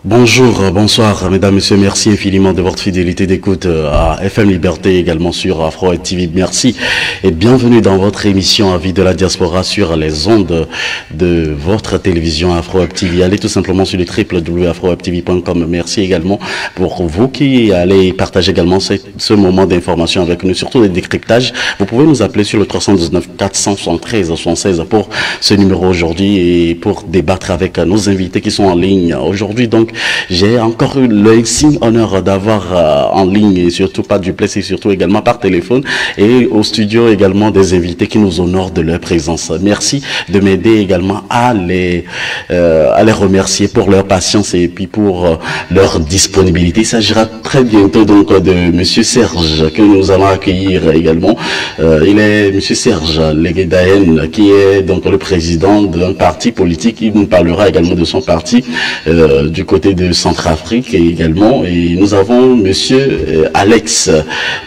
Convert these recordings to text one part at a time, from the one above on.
Bonjour, bonsoir, mesdames, messieurs, merci infiniment de votre fidélité d'écoute à FM Liberté, également sur Afro TV. Merci et bienvenue dans votre émission Avis de la Diaspora sur les ondes de votre télévision Afro TV. Allez tout simplement sur le www.afrotv.com. Merci également pour vous qui allez partager également ce moment d'information avec nous, surtout des décryptages. Vous pouvez nous appeler sur le 319 473 76 pour ce numéro aujourd'hui et pour débattre avec nos invités qui sont en ligne aujourd'hui. Donc, j'ai encore eu le signe honneur d'avoir en ligne et surtout pas du place et surtout également par téléphone et au studio également des invités qui nous honorent de leur présence. Merci de m'aider également à les remercier pour leur patience et puis pour leur disponibilité. Il s'agira très bientôt donc de Monsieur Serge que nous allons accueillir également. Il est Monsieur Serge Leguedahen qui est donc le président d'un parti politique. Il nous parlera également de son parti du côté de Centrafrique également. Et nous avons Monsieur Alex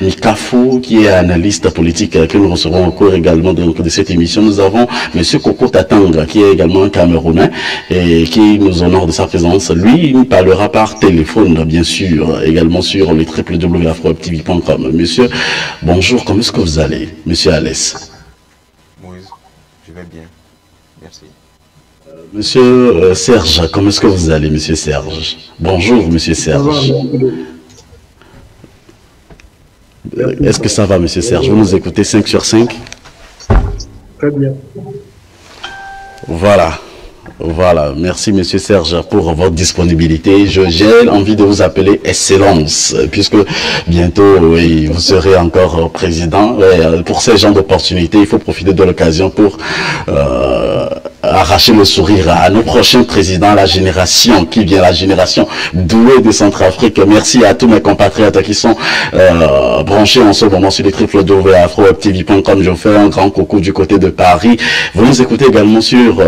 Mikafo qui est analyste politique que nous recevrons au cours également de cette émission. Nous avons Monsieur Koko Tatanga qui est également un Camerounais et qui nous honore de sa présence. Lui, il nous parlera par téléphone, bien sûr, également sur le www.afrotv.com. Monsieur, bonjour, comment est-ce que vous allez, Monsieur Alex? Moïse, je vais bien. Merci. Monsieur Serge, comment est-ce que vous allez, Monsieur Serge? Bonjour, Monsieur Serge. Est-ce que ça va, Monsieur Serge? Vous nous écoutez 5 sur 5? Très bien. Voilà. Voilà, merci Monsieur Serge pour votre disponibilité. J'ai envie de vous appeler Excellence, puisque bientôt oui, vous serez encore président. Pour ces genres d'opportunités, il faut profiter de l'occasion pour arracher le sourire à nos prochains présidents, la génération qui vient, la génération douée de Centrafrique. Merci à tous mes compatriotes qui sont branchés en ce moment sur les www.afrotv.com. Je vous fais un grand coucou du côté de Paris. Vous nous écoutez également sur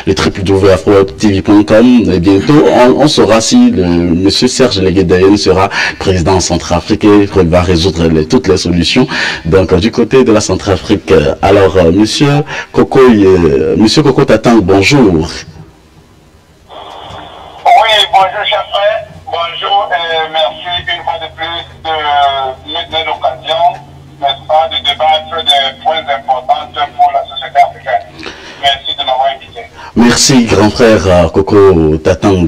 les www.afrotv.com et bientôt on saura si le monsieur Serge Leguedahen sera président en Centrafrique et va résoudre toutes les solutions. Donc du côté de la Centrafrique, alors monsieur Koko Tatang, bonjour. Oui, bonjour cher frère, bonjour et merci une fois de plus de me donner l'occasion, n'est-ce pas, de débattre des points importants pour la société africaine. Merci de m'avoir invité. Merci grand frère Koko Tatang.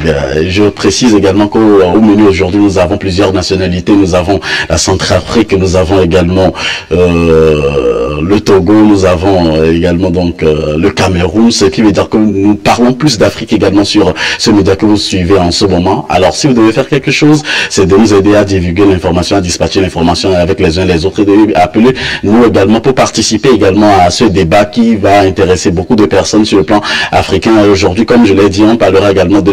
Je précise également qu'au menu aujourd'hui nous avons plusieurs nationalités. Nous avons la Centrafrique, nous avons également le Togo, nous avons également donc le Cameroun, ce qui veut dire que nous parlons plus d'Afrique également sur ce média que vous suivez en ce moment. Alors si vous devez faire quelque chose, c'est de nous aider à divulguer l'information, à dispatcher l'information avec les uns les autres et de appeler nous également pour participer également à ce débat qui va intéresser beaucoup de personnes sur le plan africain. Aujourd'hui, comme je l'ai dit, on parlera également de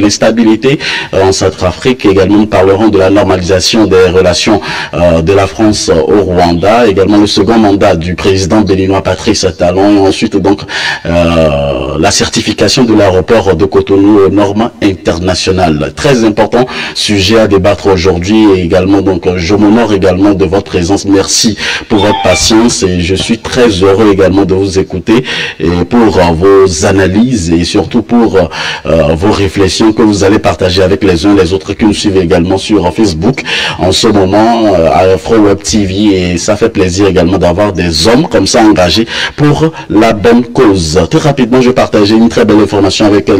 l'instabilité en Centrafrique. Également, nous parlerons de la normalisation des relations de la France au Rwanda. Également, le second mandat du président béninois Patrice Talon. Et ensuite, donc, la certification de l'aéroport de Cotonou aux normes internationales. Très important sujet à débattre aujourd'hui. Et également, donc, je m'honore également de votre présence. Merci pour votre patience et je suis très heureux également de vous écouter et pour vos analyses et surtout pour vos réflexions que vous allez partager avec les uns les autres qui nous suivent également sur Facebook en ce moment à Afro Web TV, et ça fait plaisir également d'avoir des hommes comme ça engagés pour la bonne cause. Très rapidement, je vais partager une très belle information avec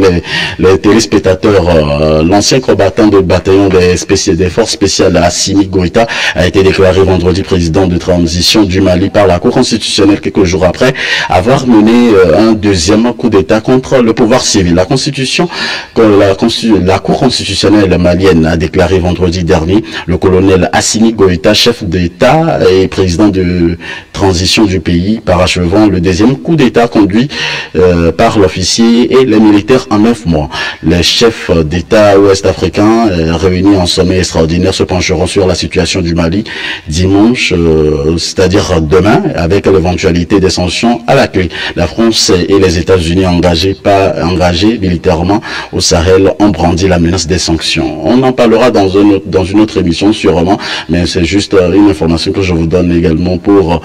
les téléspectateurs. L'ancien combattant du bataillon des forces spéciales Assimi Goïta a été déclaré vendredi président de transition du Mali par la Cour constitutionnelle quelques jours après avoir mené un deuxième coup d'État contre le pouvoir civil. La Cour constitutionnelle malienne a déclaré vendredi dernier le colonel Assimi Goïta, chef d'État et président de transition du pays, parachevant le deuxième coup d'État conduit par l'officier et les militaires en 9 mois. Les chefs d'État ouest-africains réunis en sommet extraordinaire se pencheront sur la situation du Mali dimanche, c'est-à-dire demain, avec l'éventualité des sanctions à la clé. La France et les États-Unis engagés militairement au Sahel ont brandi la menace des sanctions. On en parlera dans une autre émission sûrement, mais c'est juste une information que je vous donne également pour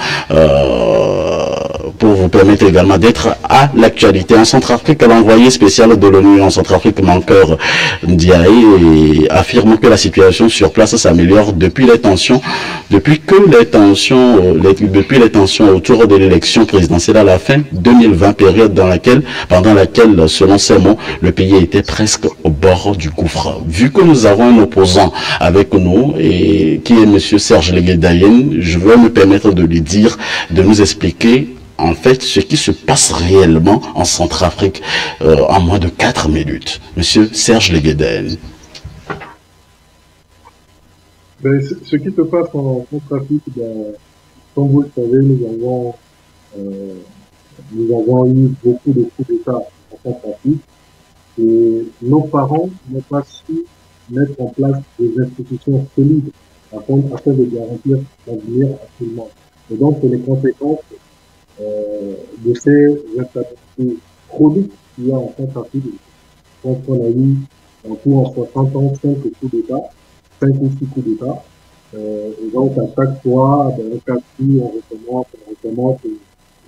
pour vous permettre également d'être à l'actualité. En Centrafrique, l'envoyé spécial de l'ONU en Centrafrique, Mankeur Ndiaye, affirme que la situation sur place s'améliore depuis les tensions autour de l'élection présidentielle à la fin 2020, période pendant laquelle, selon ces mots, le pays était presque au bord du gouffre. Vu que nous avons un opposant avec nous, et qui est M. Serge Leguedayen, je vais me permettre de lui dire, de nous expliquer en fait ce qui se passe réellement en Centrafrique en moins de 4 minutes. Monsieur Serge Leguedayen. Ben, ce qui se passe en Centrafrique, ben, comme vous le savez, nous avons eu beaucoup de coups d'État en Centrafrique et nos parents n'ont pas su mettre en place des institutions solides afin de garantir l'avenir à tout le monde. Et donc, c'est les conséquences de ces instabilités chroniques qu'il y a en Centrafrique. Je pense qu'on a eu en tout en 60 ans 5 coups d'État, 5 ou 6 coups d'État. Et donc, à chaque fois, ben, on casse tout, on recommence. Et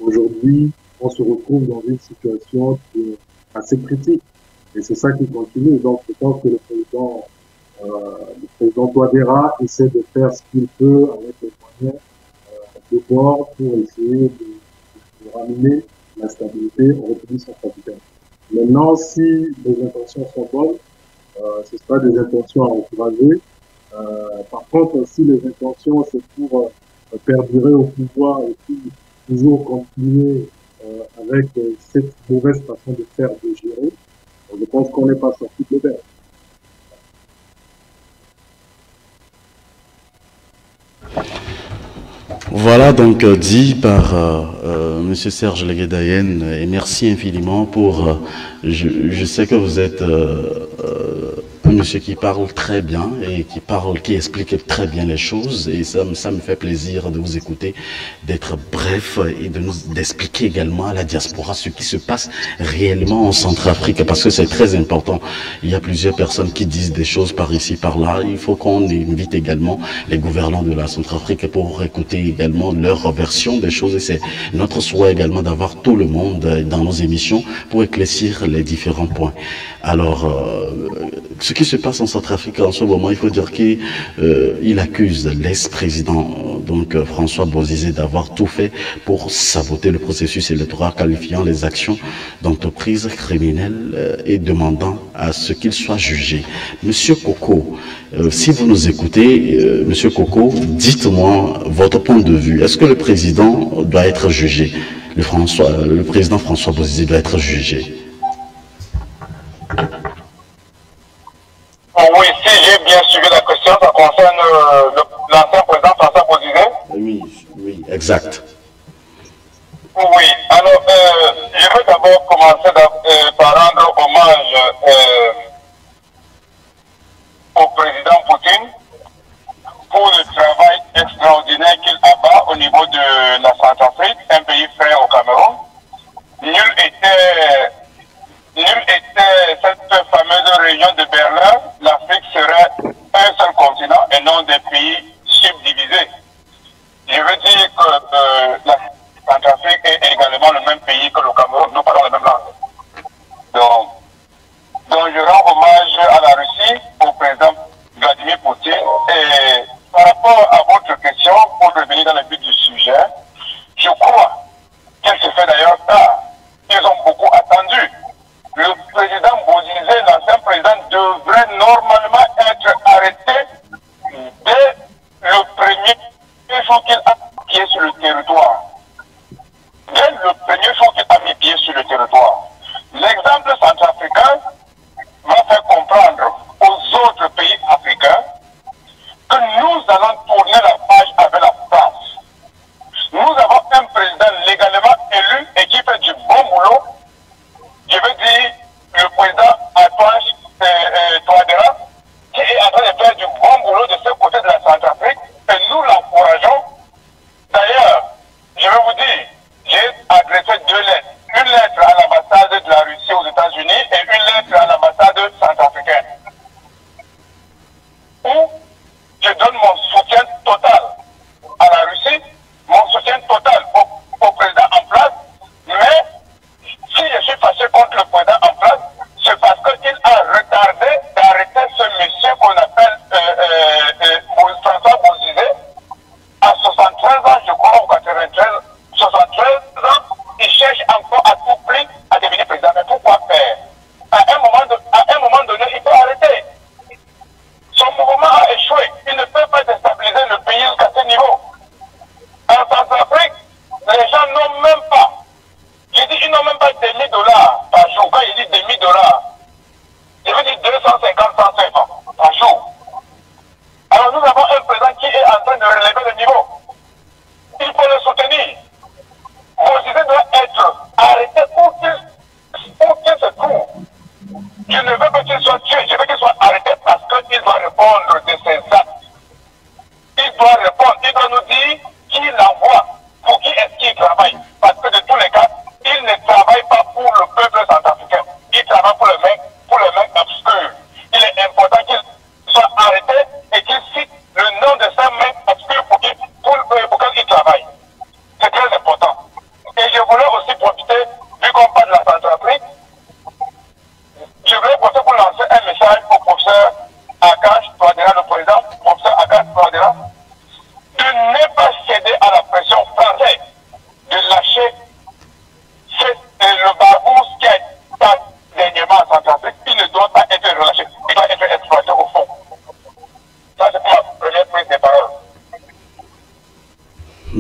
aujourd'hui, on se retrouve dans une situation qui est assez critique. Et c'est ça qui continue. Donc, je pense que le président Touadéra essaie de faire ce qu'il peut avec les moyens de bord pour essayer de ramener la stabilité en République centrafricaine. Maintenant, si les intentions sont bonnes, ce sera des intentions à encourager. Par contre, si les intentions c'est pour perdurer au pouvoir et puis toujours continuer avec cette mauvaise façon de faire, de gérer, je pense qu'on n'est pas sorti de l'auberge. Voilà donc dit par M. Serge Leguedayen, et merci infiniment pour... je sais que vous êtes un monsieur qui parle très bien et qui explique très bien les choses, et ça me fait plaisir de vous écouter, d'être bref et d'expliquer également à la diaspora ce qui se passe réellement en Centrafrique, parce que c'est très important. Il y a plusieurs personnes qui disent des choses par ici, par là. Il faut qu'on invite également les gouvernants de la Centrafrique pour écouter également leur version des choses, et c'est notre souhait également d'avoir tout le monde dans nos émissions pour éclaircir les différents points. Alors, ce qui se passe en Centrafrique en ce moment, il faut dire qu'il accuse l'ex-président François Bozizé d'avoir tout fait pour saboter le processus électoral, qualifiant les actions d'entreprise criminelles et demandant à ce qu'il soit jugé. Monsieur Coco, si vous nous écoutez, Monsieur Coco, dites-moi votre point de vue. Est-ce que le président doit être jugé? Le président François Bozizé doit être jugé? Oui, si j'ai bien suivi la question, ça concerne l'ancien président François Bozizé. Oui, exact. Oui, alors je veux d'abord commencer par rendre hommage au président Poutine pour le travail extraordinaire qu'il abat au niveau de la Centrafrique, un pays frère au Cameroun. Nul était cette fameuse réunion de Berlin, l'Afrique serait un seul continent et non des pays subdivisés. Je veux dire que la Centrafrique est également le même pays que le Cameroun, nous parlons la même langue. Donc je rends hommage à la Russie, au président Vladimir Poutine. Et par rapport à votre question, pour revenir dans le but du sujet, je crois qu'il se fait d'ailleurs tard. Ils ont beaucoup attendu. Le président Bozizé, l'ancien président, devrait normalement être arrêté dès le premier jour qu'il a mis pied sur le territoire. Dès le premier jour qu'il a mis pied sur le territoire. L'exemple centrafricain va faire comprendre aux autres pays africains que nous allons tourner la page avec la France. Nous avons un président légalement élu et qui fait du bon boulot. Je veux dire, le président Touadéra,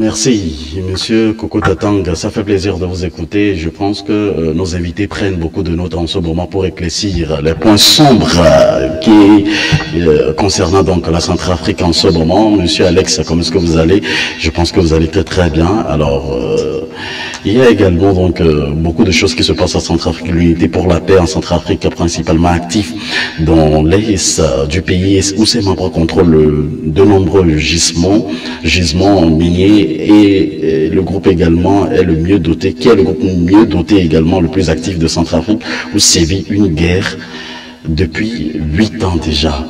Merci, Monsieur Koko Tatang. Ça fait plaisir de vous écouter. Je pense que nos invités prennent beaucoup de notes en ce moment pour éclaircir les points sombres concernant donc la Centrafrique en ce moment. Monsieur Alex, comment est-ce que vous allez? Je pense que vous allez très très bien. Alors, il y a également donc beaucoup de choses qui se passent en Centrafrique. L'unité pour la paix en Centrafrique est principalement active dans l'est du pays où ses membres contrôlent de nombreux gisements miniers. Et le groupe également est le mieux doté, qui est le groupe mieux doté également, le plus actif de Centrafrique, où sévit une guerre depuis 8 ans déjà.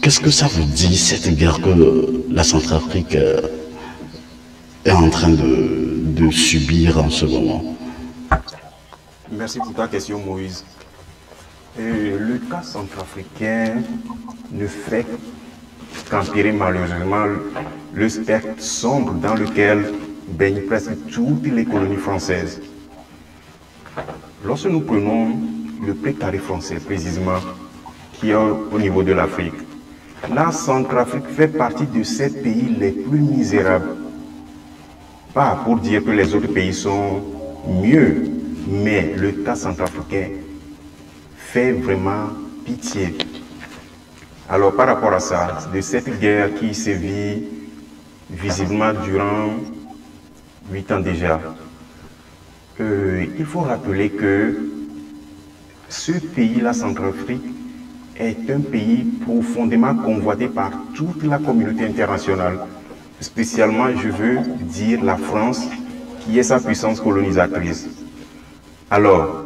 Qu'est-ce que ça vous dit, cette guerre que la Centrafrique est en train de subir en ce moment? Merci pour ta question, Moïse. Le cas centrafricain ne fait qu'empirer malheureusement le spectre sombre dans lequel baignent presque toutes les colonies françaises. Lorsque nous prenons le précaré français, précisément, qui est au niveau de l'Afrique, la Centrafrique fait partie de ces pays les plus misérables. Pas pour dire que les autres pays sont mieux, mais le cas centrafricain fait vraiment pitié. Alors par rapport à ça, de cette guerre qui sévit visiblement durant 8 ans déjà, il faut rappeler que ce pays, la Centrafrique, est un pays profondément convoité par toute la communauté internationale. Spécialement, je veux dire la France, qui est sa puissance colonisatrice. Alors,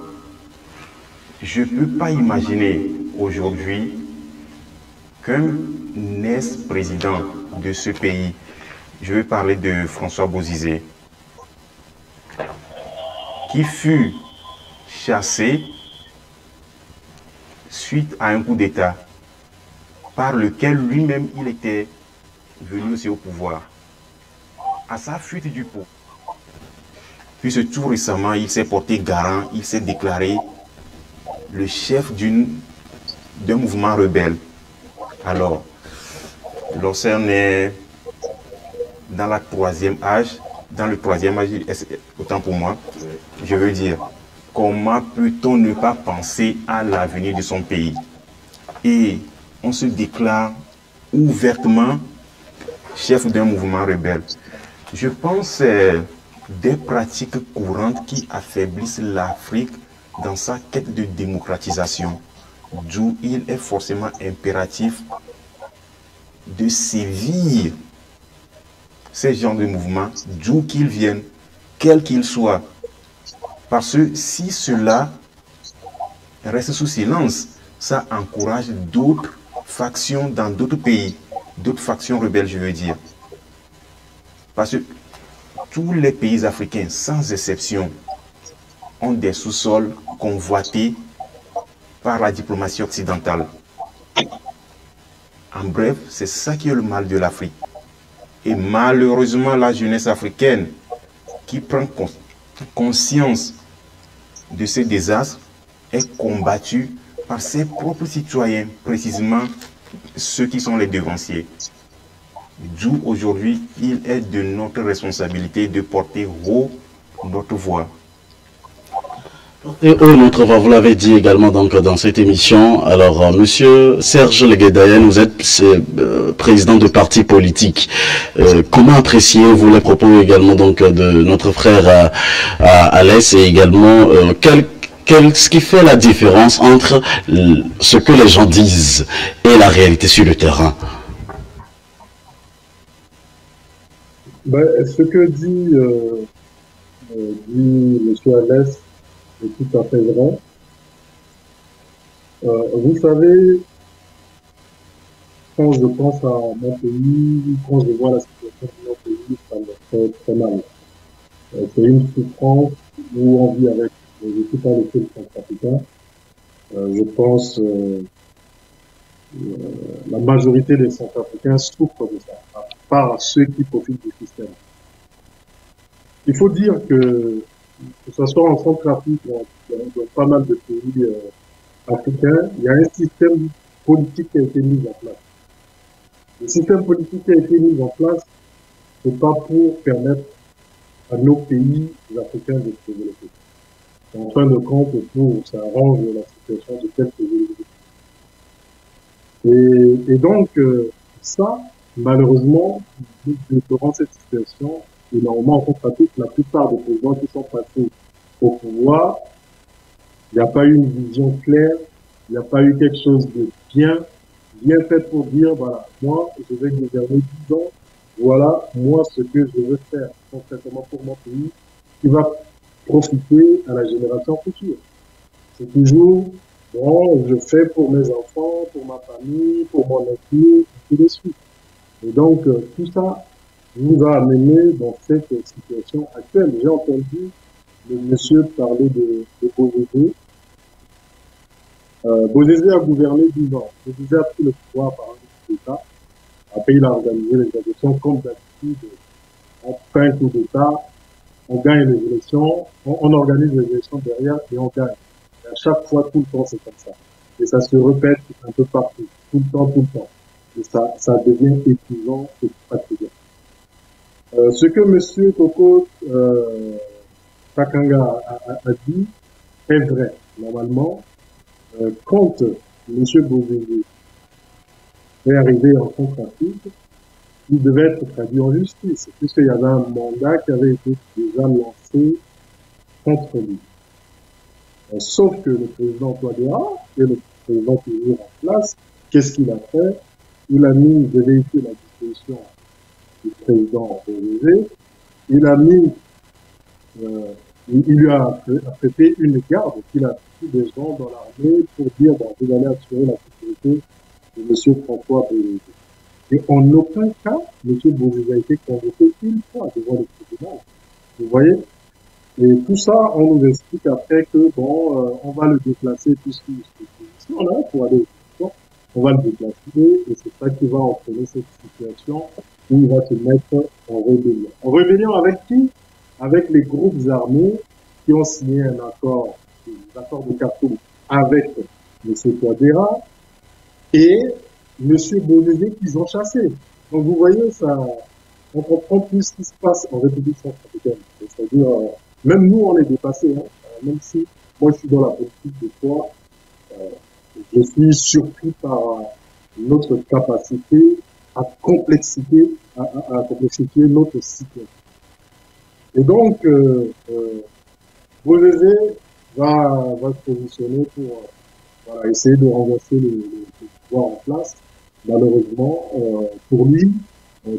je ne peux pas imaginer aujourd'hui qu'un ex-président de ce pays, je veux parler de François Bozizé, qui fut chassé suite à un coup d'État par lequel lui-même il était venu aussi au pouvoir, à sa fuite du pouvoir. Puis tout récemment, il s'est porté garant, il s'est déclaré le chef d'un mouvement rebelle. Alors, lorsqu'on est dans le troisième âge, autant pour moi, je veux dire, comment peut-on ne pas penser à l'avenir de son pays? Et on se déclare ouvertement chef d'un mouvement rebelle. Je pense des pratiques courantes qui affaiblissent l'Afrique dans sa quête de démocratisation, d'où il est forcément impératif de sévir ces genres de mouvements, d'où qu'ils viennent, quels qu'ils soient. Parce que si cela reste sous silence, ça encourage d'autres factions dans d'autres pays, d'autres factions rebelles, je veux dire. Parce que tous les pays africains, sans exception, ont des sous-sols convoités par la diplomatie occidentale. En bref, c'est ça qui est le mal de l'Afrique. Et malheureusement, la jeunesse africaine qui prend conscience de ces désastres est combattue par ses propres citoyens, précisément ceux qui sont les devanciers. D'où aujourd'hui, il est de notre responsabilité de porter haut notre voix. Et notre voix, vous l'avez dit également donc dans cette émission. Alors, monsieur Serge Leguedayen, vous êtes président de parti politique. Comment appréciez-vous les propos également donc de notre frère Alès et également ce qui fait la différence entre ce que les gens disent et la réalité sur le terrain? Ben, ce que dit M. Alès est tout à fait vrai. Vous savez, quand je pense à mon pays, quand je vois la situation de mon pays, ça me fait très mal. C'est une souffrance où on vit avec, je ne sais pas le peuple centrafricain. Je pense la majorité des Centrafricains souffrent de ça, à part ceux qui profitent du système. Il faut dire que ce soit en Centrafrique ou dans pas mal de pays africains, il y a un système politique qui a été mis en place. Le système politique qui a été mis en place, c'est pas pour permettre à nos pays africains de se développer. En fin de compte, pour ça arrange la situation de quelques pays. Et donc, ça, malheureusement, durant cette situation, et normalement, on constate que la plupart des présidents qui sont passés au pouvoir, il n'y a pas eu une vision claire, il n'y a pas eu quelque chose de bien fait pour dire, voilà, moi, je vais gouverner 10 ans, voilà, moi, ce que je veux faire concrètement pour mon pays, qui va profiter à la génération future. C'est toujours, bon, je fais pour mes enfants, pour ma famille, pour mon époux, et tout de suite. Et donc, tout ça nous a amené dans cette situation actuelle. J'ai entendu le monsieur parler de Bozizé. Bozizé a gouverné 10 ans. Bozizé a pris le pouvoir par un coup d'État. Après, il a organisé les élections comme d'habitude. On fait un coup d'État, on gagne les élections, on organise les élections derrière et on gagne. Et à chaque fois, tout le temps, c'est comme ça. Et ça se répète un peu partout, tout le temps. Et ça devient épuisant, c'est pas très bien. Ce que monsieur Koko Takanga a dit est vrai. Normalement, quand monsieur Bozizé est arrivé en Centrafrique, il devait être traduit en justice, puisqu'il y avait un mandat qui avait été déjà lancé contre lui. Sauf que le président Touadéra, qui est le président toujours en place, qu'est-ce qu'il a fait? Il a mis des véhicules à disposition du président Bozizé, il lui a prêté une garde qu'il a pris des gens dans l'armée pour dire, bon, vous allez assurer la sécurité de M. François Bozizé. Et en aucun cas, M. Bozizé a été convoqué une fois devant le tribunal. Vous voyez? Et tout ça, on nous explique après que, bon, on va le déplacer puisqu'il si on a pour aller au tribunal, on va le déplacer et c'est ça qui va entraîner cette situation où il va se mettre en rébellion. En rébellion avec qui? Avec les groupes armés qui ont signé un accord de Khartoum avec M. Touadéra et M. Bozizé qu'ils ont chassé. Donc vous voyez, ça, on comprend plus ce qui se passe en République centrafricaine. C'est-à-dire, même nous, on est dépassés, hein, même si moi je suis dans la politique des fois, je suis surpris par notre capacité à complexifier notre situation. Et donc, Bozizé va se positionner pour voilà, essayer de renverser le pouvoir en place. Malheureusement, pour lui,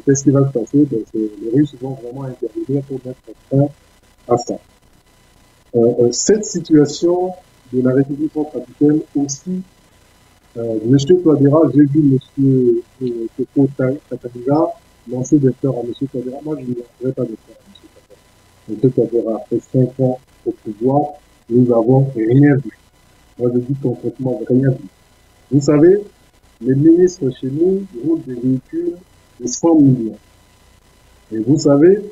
qu'est-ce qui va se passer? Ben, les Russes vont vraiment intervenir pour mettre fin à ça. Cette situation de la République centrafricaine aussi, Monsieur Touadéra, j'ai vu Monsieur Koko Takanga lancer des fleurs à Monsieur Touadéra. Moi, je ne lancerai pas de fleurs à Monsieur Touadéra. Monsieur Touadéra, après 5 ans au pouvoir, nous n'avons rien vu. Moi, je dis concrètement rien vu. Vous savez, les ministres chez nous roulent des véhicules de 100 millions. Et vous savez,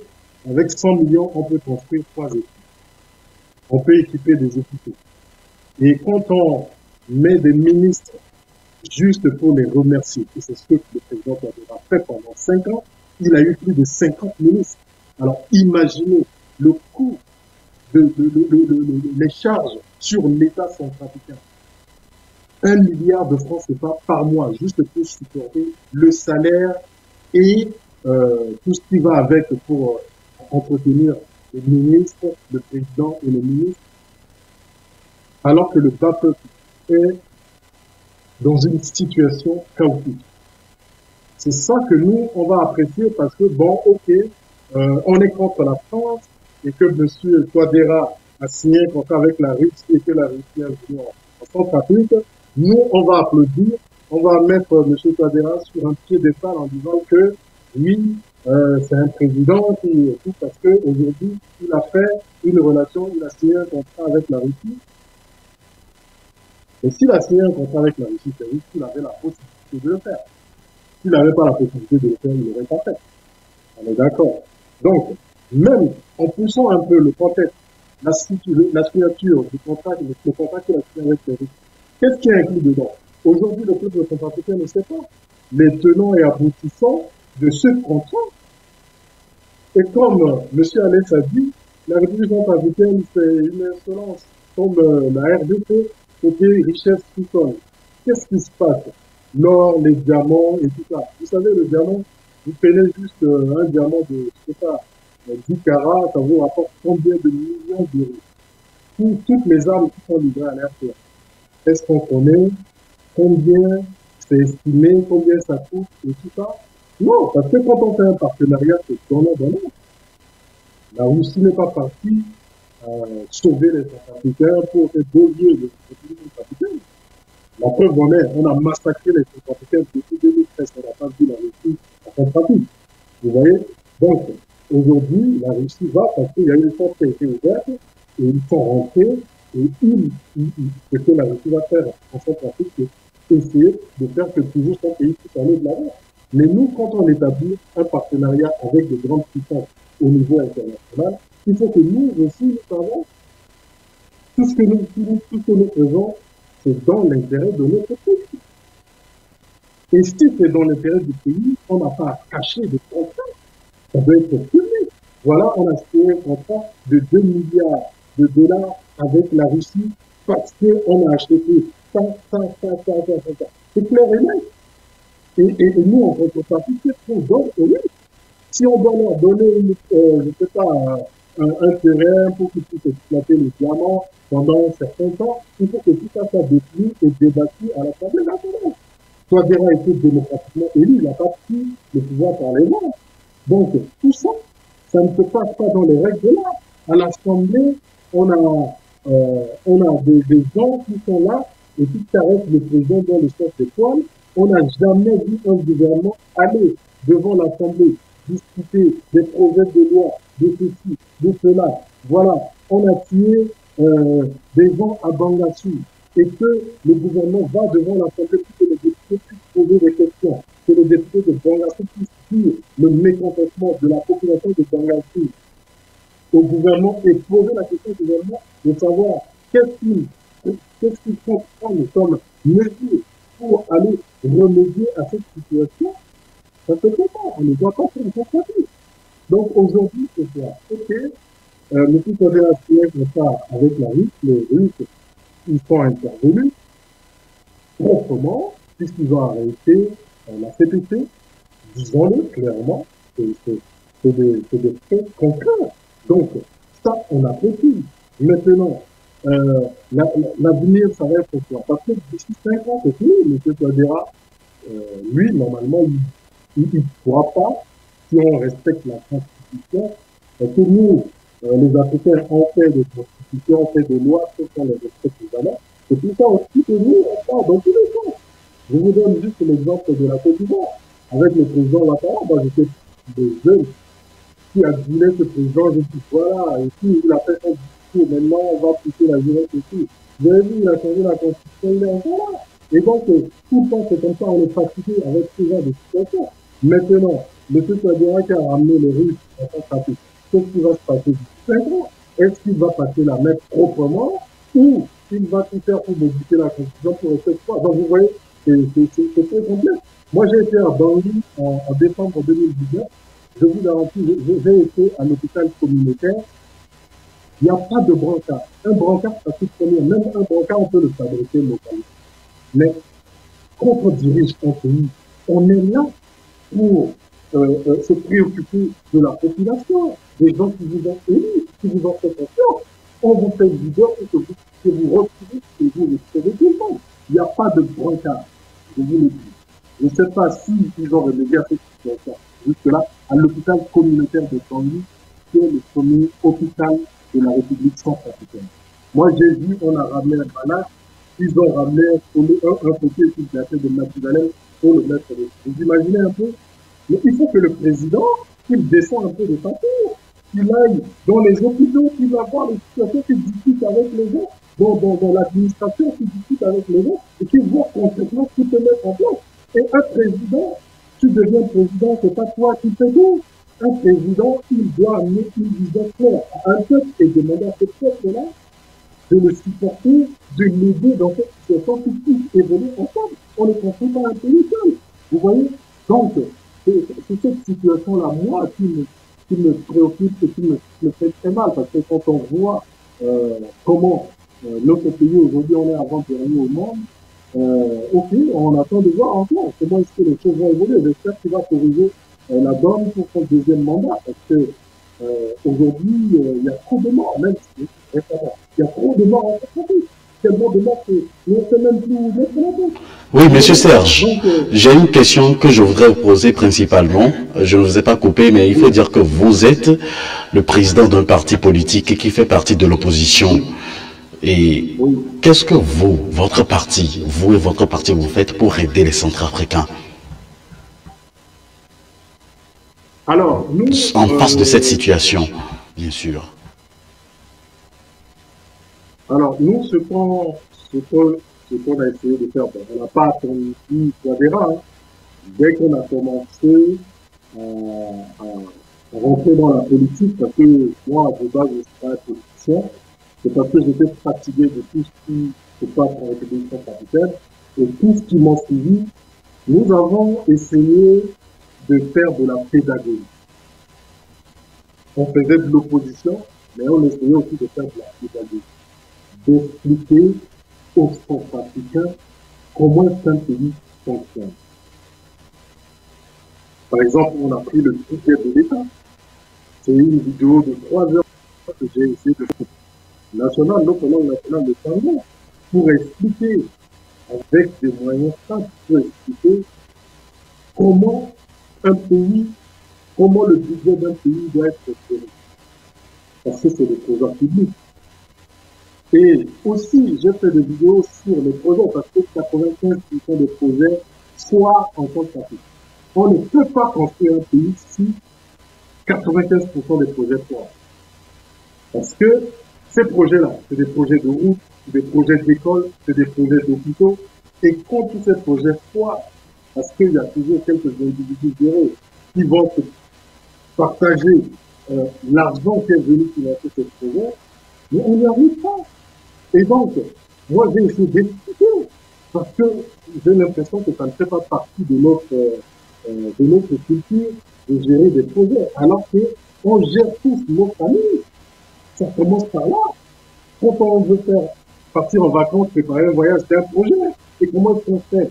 avec 100 millions, on peut construire 3 équipes. On peut équiper des hôpitaux. Et quand on met des ministres juste pour les remercier, et c'est ce que le président a fait pendant 5 ans, il a eu plus de 50 ministres. Alors imaginez le coût les charges sur l'État centrafricain. 1 milliard de francs CFA par mois, juste pour supporter le salaire et tout ce qui va avec pour entretenir les ministres, le président et les ministres, alors que le peuple est dans une situation chaotique. C'est ça que nous, on va apprécier parce que, bon, ok, on est contre la France et que M. Touadéra a signé un contrat avec la Russie et que la Russie est venue en Centrafrique. Nous, on va applaudir, on va mettre M. Touadéra sur un piédestal en disant que, oui, c'est un président qui tout parce que aujourd'hui il a fait une relation, il a signé un contrat avec la Russie. Et s'il a signé un contrat avec la Russie, c'est juste qu'il avait la possibilité de le faire. S'il n'avait pas la possibilité de le faire, il ne l'aurait pas fait. On est d'accord. Donc, même en poussant un peu le contexte, la signature du contrat, le contrat qu'il a signé avec la Russie, qu'est-ce qui est inclus dedans? Aujourd'hui, le peuple centrafricain ne sait pas les tenants et aboutissants de ce contrat. Et comme M. Alex a dit, la République centrafricaine, c'est une insolence. Comme la RDC, c'était richesse sous-sol. Qu'est-ce qui se passe? L'or, les diamants et tout ça. Vous savez, le diamant, vous prenez juste un diamant de, je sais pas, 10 carats, ça vous rapporte combien de millions d'euros? Toutes les armes qui sont livrées à l'RTA. Est-ce qu'on connaît combien c'est estimé, combien ça coûte et tout ça? Non, parce que quand on fait un partenariat, c'est donnant-donnant. La Russie n'est pas partie sauver les Centrafricains pour faire beau lieu de République centrafricaine. La preuve en est, on a massacré les Centrafricains depuis 2013, on n'a pas vu la Russie en Centrafrique. Vous voyez? Donc, aujourd'hui, la Russie va parce qu'il y a une porte qui a été ouverte et ils sont rentrés et ce que la Russie va faire en Centrafrique, c'est essayer de faire que toujours son pays puisse aller de l'avant. Mais nous, quand on établit un partenariat avec de grandes puissances au niveau international, il faut que nous aussi, nous savons tout ce que nous faisons, c'est dans l'intérêt de notre pays. Et si c'est dans l'intérêt du pays, on n'a pas à cacher des contrats. Ça doit être public. Voilà, on a signé un contrat de 2 milliards de dollars avec la Russie parce qu'on a acheté ça. C'est clair et net. Et nous, en contrepartie, qu'est-ce qu'on donne aux Russes? Si on doit leur donner, je ne sais pas, un terrain pour qu'ils puissent exploiter les diamants pendant un certain temps, il faut que tout ça soit détenu et débattu à l'Assemblée nationale. Touadéra a été démocratiquement élu, il n'a pas pris le pouvoir par les mains. Donc, tout ça, ça ne se passe pas dans les règles de l'art. À l'Assemblée, on a des gens qui sont là et qui caressent le président dans le sens des poils. On n'a jamais vu un gouvernement aller devant l'Assemblée discuter des projets de loi, de ceci, de cela. Voilà, on a tué des gens à Bangassou et que le gouvernement va devant l'Assemblée pour que les députés puissent poser des questions, que les députés de Bangassou puissent dire le mécontentement de la population de Bangassou au gouvernement et poser la question au gouvernement de savoir qu'est-ce qu'il faut prendre comme mesure pour aller remédier à cette situation. Ça se fait pas, on ne doit pas faire une compagnie. Donc aujourd'hui, c'est ça. Ok, M. Touadéra a signé un contrat avec la Russie, les Russes, ils sont intervenus proprement, puisqu'ils ont arrêté la CPC, disons-le clairement, c'est des faits concrets. Donc, ça, on apprécie. Maintenant, l'avenir, ça va être quoi? Parce que d'ici 5 ans, c'est fini, M. Touadéra, lui, normalement, il ne pourra pas, si on respecte la Constitution, parce que nous, les Africains, on fait des constitutions, on fait des lois, sauf qu'on les respecte évidemment. Et tout ça aussi que nous, on part dans tous les sens. Je vous donne juste l'exemple de la Côte d'Ivoire. Avec le président Ouattara, moi j'étais des jeunes qui admiraient ce président, je dis voilà, et puis il a fait son discours, maintenant on va pousser la jeunesse et tout. Vous avez vu, il a changé la Constitution, il est encore là. Et donc, tout le temps, c'est comme ça, on est fatigué avec ce genre de situation. Maintenant, M. Touadéra qui a ramené les Russes en Centrafrique, qu'est-ce qui va se passer d'ici 5 ans? Est-ce qu'il va passer la main proprement ou il va tout faire pour modifier la Constitution pour rester fort? Donc, vous voyez, c'est très complexe. Moi, j'ai été à Bangui en décembre 2019. Je vous garantis, j'ai été à l'hôpital communautaire. Il n'y a pas de brancard. Un brancard, ça coûte combien? Même un brancard, on peut le fabriquer localement. Mais quand on dirige un pays, on est là pour se préoccuper de la population, des gens qui vous ont élus, qui vous ont fait confiance. On vous fait leader pour que vous puissiez vous retrouver et vous recevez tout le monde. Il n'y a pas de brancard, je vous le dis. Je ne sais pas s'ils ont remédié à cette situation. Jusque-là, à l'hôpital communautaire de Bangui, qui est le premier hôpital de la République centrafricaine. Moi, j'ai vu, on a ramené un malade, ils ont ramené un côté qui datait de Mathusalem pour le mettre dessus. Vous imaginez un peu? Mais il faut que le président, qu'il descende un peu de sa tour, qu'il aille dans les hôpitaux, qu'il va voir les situations, qu'il discute avec les gens, dans l'administration, qu'il discute avec les gens, et qu'il voit concrètement ce qu'il peut mettre en place. Et un président, tu deviens président, c'est pas toi qui fais tout. Un président, il doit amener une vision claire à un peuple et demander à ce peuple-là de le supporter, de l'aider dans cette situation qui puisse évoluer ensemble. On ne construit pas un pays seul. Vous voyez? Donc, c'est cette situation-là, moi, qui me préoccupe et qui me fait très mal, parce que quand on voit comment notre pays aujourd'hui, on est avant-dernier au monde, ok, on attend de voir encore comment est-ce que les choses vont évoluer. J'espère qu'il va corriger la donne pour son deuxième mandat, parce que aujourd'hui, il y a trop de morts, même si récemment, il y a trop de morts en France. Tellement de morts que on ne sait même plus où mettre la tête. Oui, monsieur Serge, j'ai une question que je voudrais vous poser principalement. Je ne vous ai pas coupé, mais il faut dire que vous êtes le président d'un parti politique qui fait partie de l'opposition. Et qu'est-ce que vous, votre parti, vous et votre parti, vous faites pour aider les Centrafricains? Alors, nous, en face de cette situation, bien sûr. Alors, nous, ce qu'on a essayé de faire, on n'a pas attendu, on verra, hein. Dès qu'on a commencé à rentrer dans la politique, parce que moi, de base, je suis pas un politicien, c'est parce que j'étais fatigué de tout ce qui se passe en République centrafricaine et tout ce qui m'a suivi. Nous avons essayé de faire de la pédagogie. On faisait de l'opposition, mais on essayait aussi de faire de la pédagogie, d'expliquer aux Centrafricains comment un pays fonctionne. Par exemple, on a pris le budget de l'État. C'est une vidéo de 3 heures que j'ai essayé de faire. Notre langue nationale, le sanglais, pour expliquer avec des moyens simples, pour expliquer comment un pays, comment le budget d'un pays doit être géré. Parce que c'est le trésor public. Et aussi, j'ai fait des vidéos sur les projets, parce que 95% des projets soient en Centrafrique. On ne peut pas construire un pays si 95% des projets soient. Parce que ces projets-là, c'est des projets de route, des projets d'école, c'est des projets d'hôpitaux. Et quand tous ces projets foirent, parce qu'il y a toujours quelques individus zéros qui vont se partager l'argent qui est venu financer ces projets, mais on n'y arrive pas. Et donc, moi j'ai essayé d'expliquer, parce que j'ai l'impression que ça ne fait pas partie de notre culture de gérer des projets, alors qu'on gère tous nos familles. Ça commence par là. Quand on veut faire partir en vacances, préparer un voyage, c'est un projet. Et comment est-ce qu'on fait?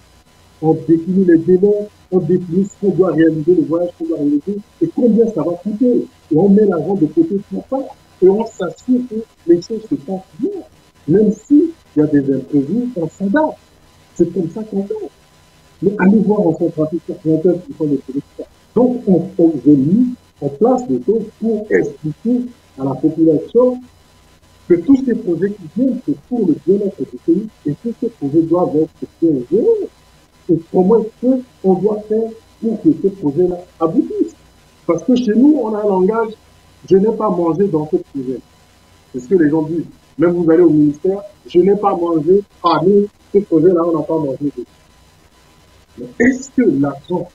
On définit les délais, on définit ce qu'on doit réaliser, le voyage qu'on doit réaliser, et combien ça va coûter. Et on met l'argent de côté pour ça, et on s'assure que les choses se passent bien. Même s'il y a des imprévus, on s'adapte. C'est comme ça qu'on fait. Mais allez voir en Centrafrique, 95% des producteurs. Donc, j'ai mis en place des choses pour expliquer à la population que tous ces projets qui viennent, c'est pour le bien-être du pays et que ces projets doivent être bien gérés. Et comment est-ce qu'on doit faire pour que ces projets-là aboutissent? Parce que chez nous, on a un langage, je n'ai pas mangé dans ce projet. C'est ce que les gens disent. Même vous allez au ministère, je n'ai pas mangé, mais ce projet-là, on n'a pas mangé. Mais est-ce que l'argent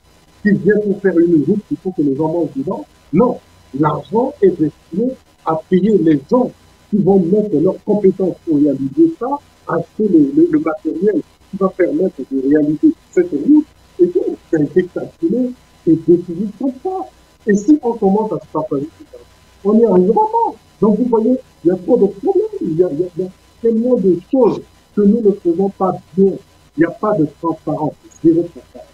qui vient pour faire une route, il faut que les gens mangent dedans? Non. L'argent est destiné à payer les gens qui vont mettre leurs compétences pour réaliser ça, acheter le matériel qui va permettre de réaliser cette route, et tout, ça a été calculé et défini comme ça. Et si on commence à se partager tout ça, on n'y arrivera pas. Donc vous voyez, il y a trop de problèmes, il y a tellement de choses que nous ne faisons pas bien. Il n'y a pas de transparence, zéro transparence.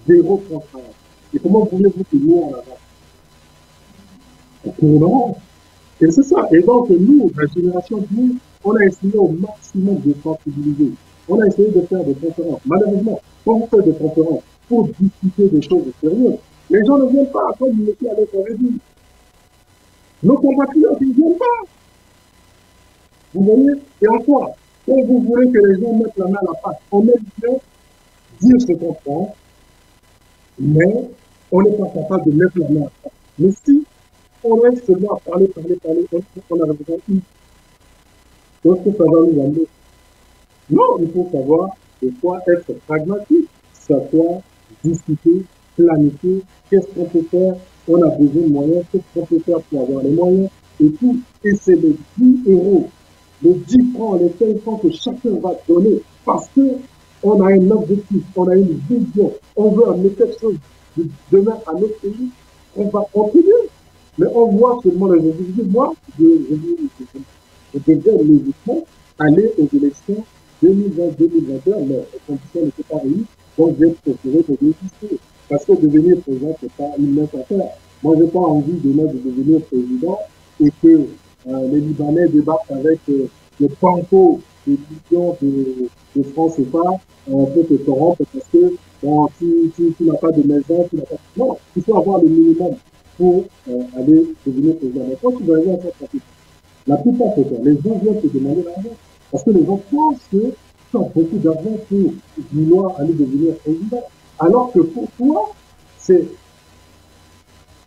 Zéro transparence. Et comment voulez-vous que nous en avons? Non. Et c'est ça. Et donc, nous, la génération nous, on a essayé au maximum de sensibiliser. On a essayé de faire des conférences. Malheureusement, quand vous faites des conférences pour discuter des choses sérieuses, les gens ne viennent pas, comme M. Alex avait dit. Nos compatriotes, ils ne viennent pas. Vous voyez? Et encore, quand vous voulez que les gens mettent la main à la pâte, on aime bien dire ce qu'on pense, mais on n'est pas capable de mettre la main à la pâte. Mais si on reste seulement à parler, on a besoin une. Qu'est-ce que ça va nous amener? Non, il faut savoir de quoi être pragmatique, savoir discuter, planifier, qu'est-ce qu'on peut faire, on a besoin de moyens, qu'est-ce qu'on peut faire pour avoir les moyens, et tout. Et c'est les 10 euros, les 10 francs, les 15 francs que chacun va donner, parce qu'on a un objectif, on a une vision, on veut amener quelque chose de demain à notre pays, on va contribuer. Mais on voit seulement les individus. Moi, je devais logiquement aller aux élections 2020-2021, mais les conditions n'étaient pas réunies, donc j'ai préféré de désister. Parce que devenir président, c'est pas une mince affaire. Moi, j'ai pas envie de devenir président et que les Libanais débarquent avec le panneau de millions de francs CFA pour te corrompre parce que bon, tu n'as pas de maison, tu n'as pas de... Non, il faut avoir le minimum pour aller devenir président. Mais quand tu vas aller à cette pratique, la plupart du temps, les gens viennent te demander l'argent. Parce que les gens pensent que tu as beaucoup d'argent pour vouloir aller devenir président. Alors que pour toi, c'est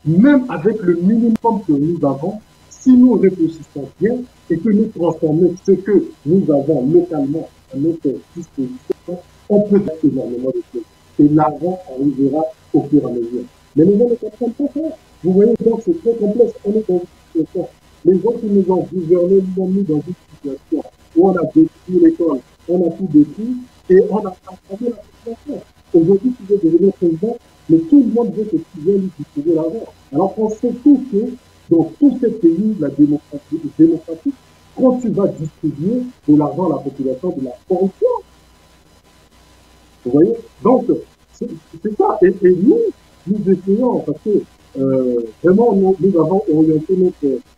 même avec le minimum que nous avons, si nous réfléchissons bien et que nous transformons ce que nous avons localement à notre disposition, on peut faire énormément de choses. Et l'argent arrivera au fur et à mesure. Mais les gens ne comprennent pas ça. Vous voyez, donc c'est très complexe. On est dans une situation. Les gens qui nous ont gouverné nous ont mis dans une situation où on a détruit l'école, on a tout détruit et on a transformé la situation. Aujourd'hui, tu veux devenir président, mais tout le monde veut que tu viennes distribuer l'argent. Alors qu'on sait tous que dans tous ces pays, la démocratie, quand tu vas distribuer de l'argent à la population, de la corruption. Vous voyez? Donc, c'est ça. Et nous essayons, parce que vraiment, nous avons orienté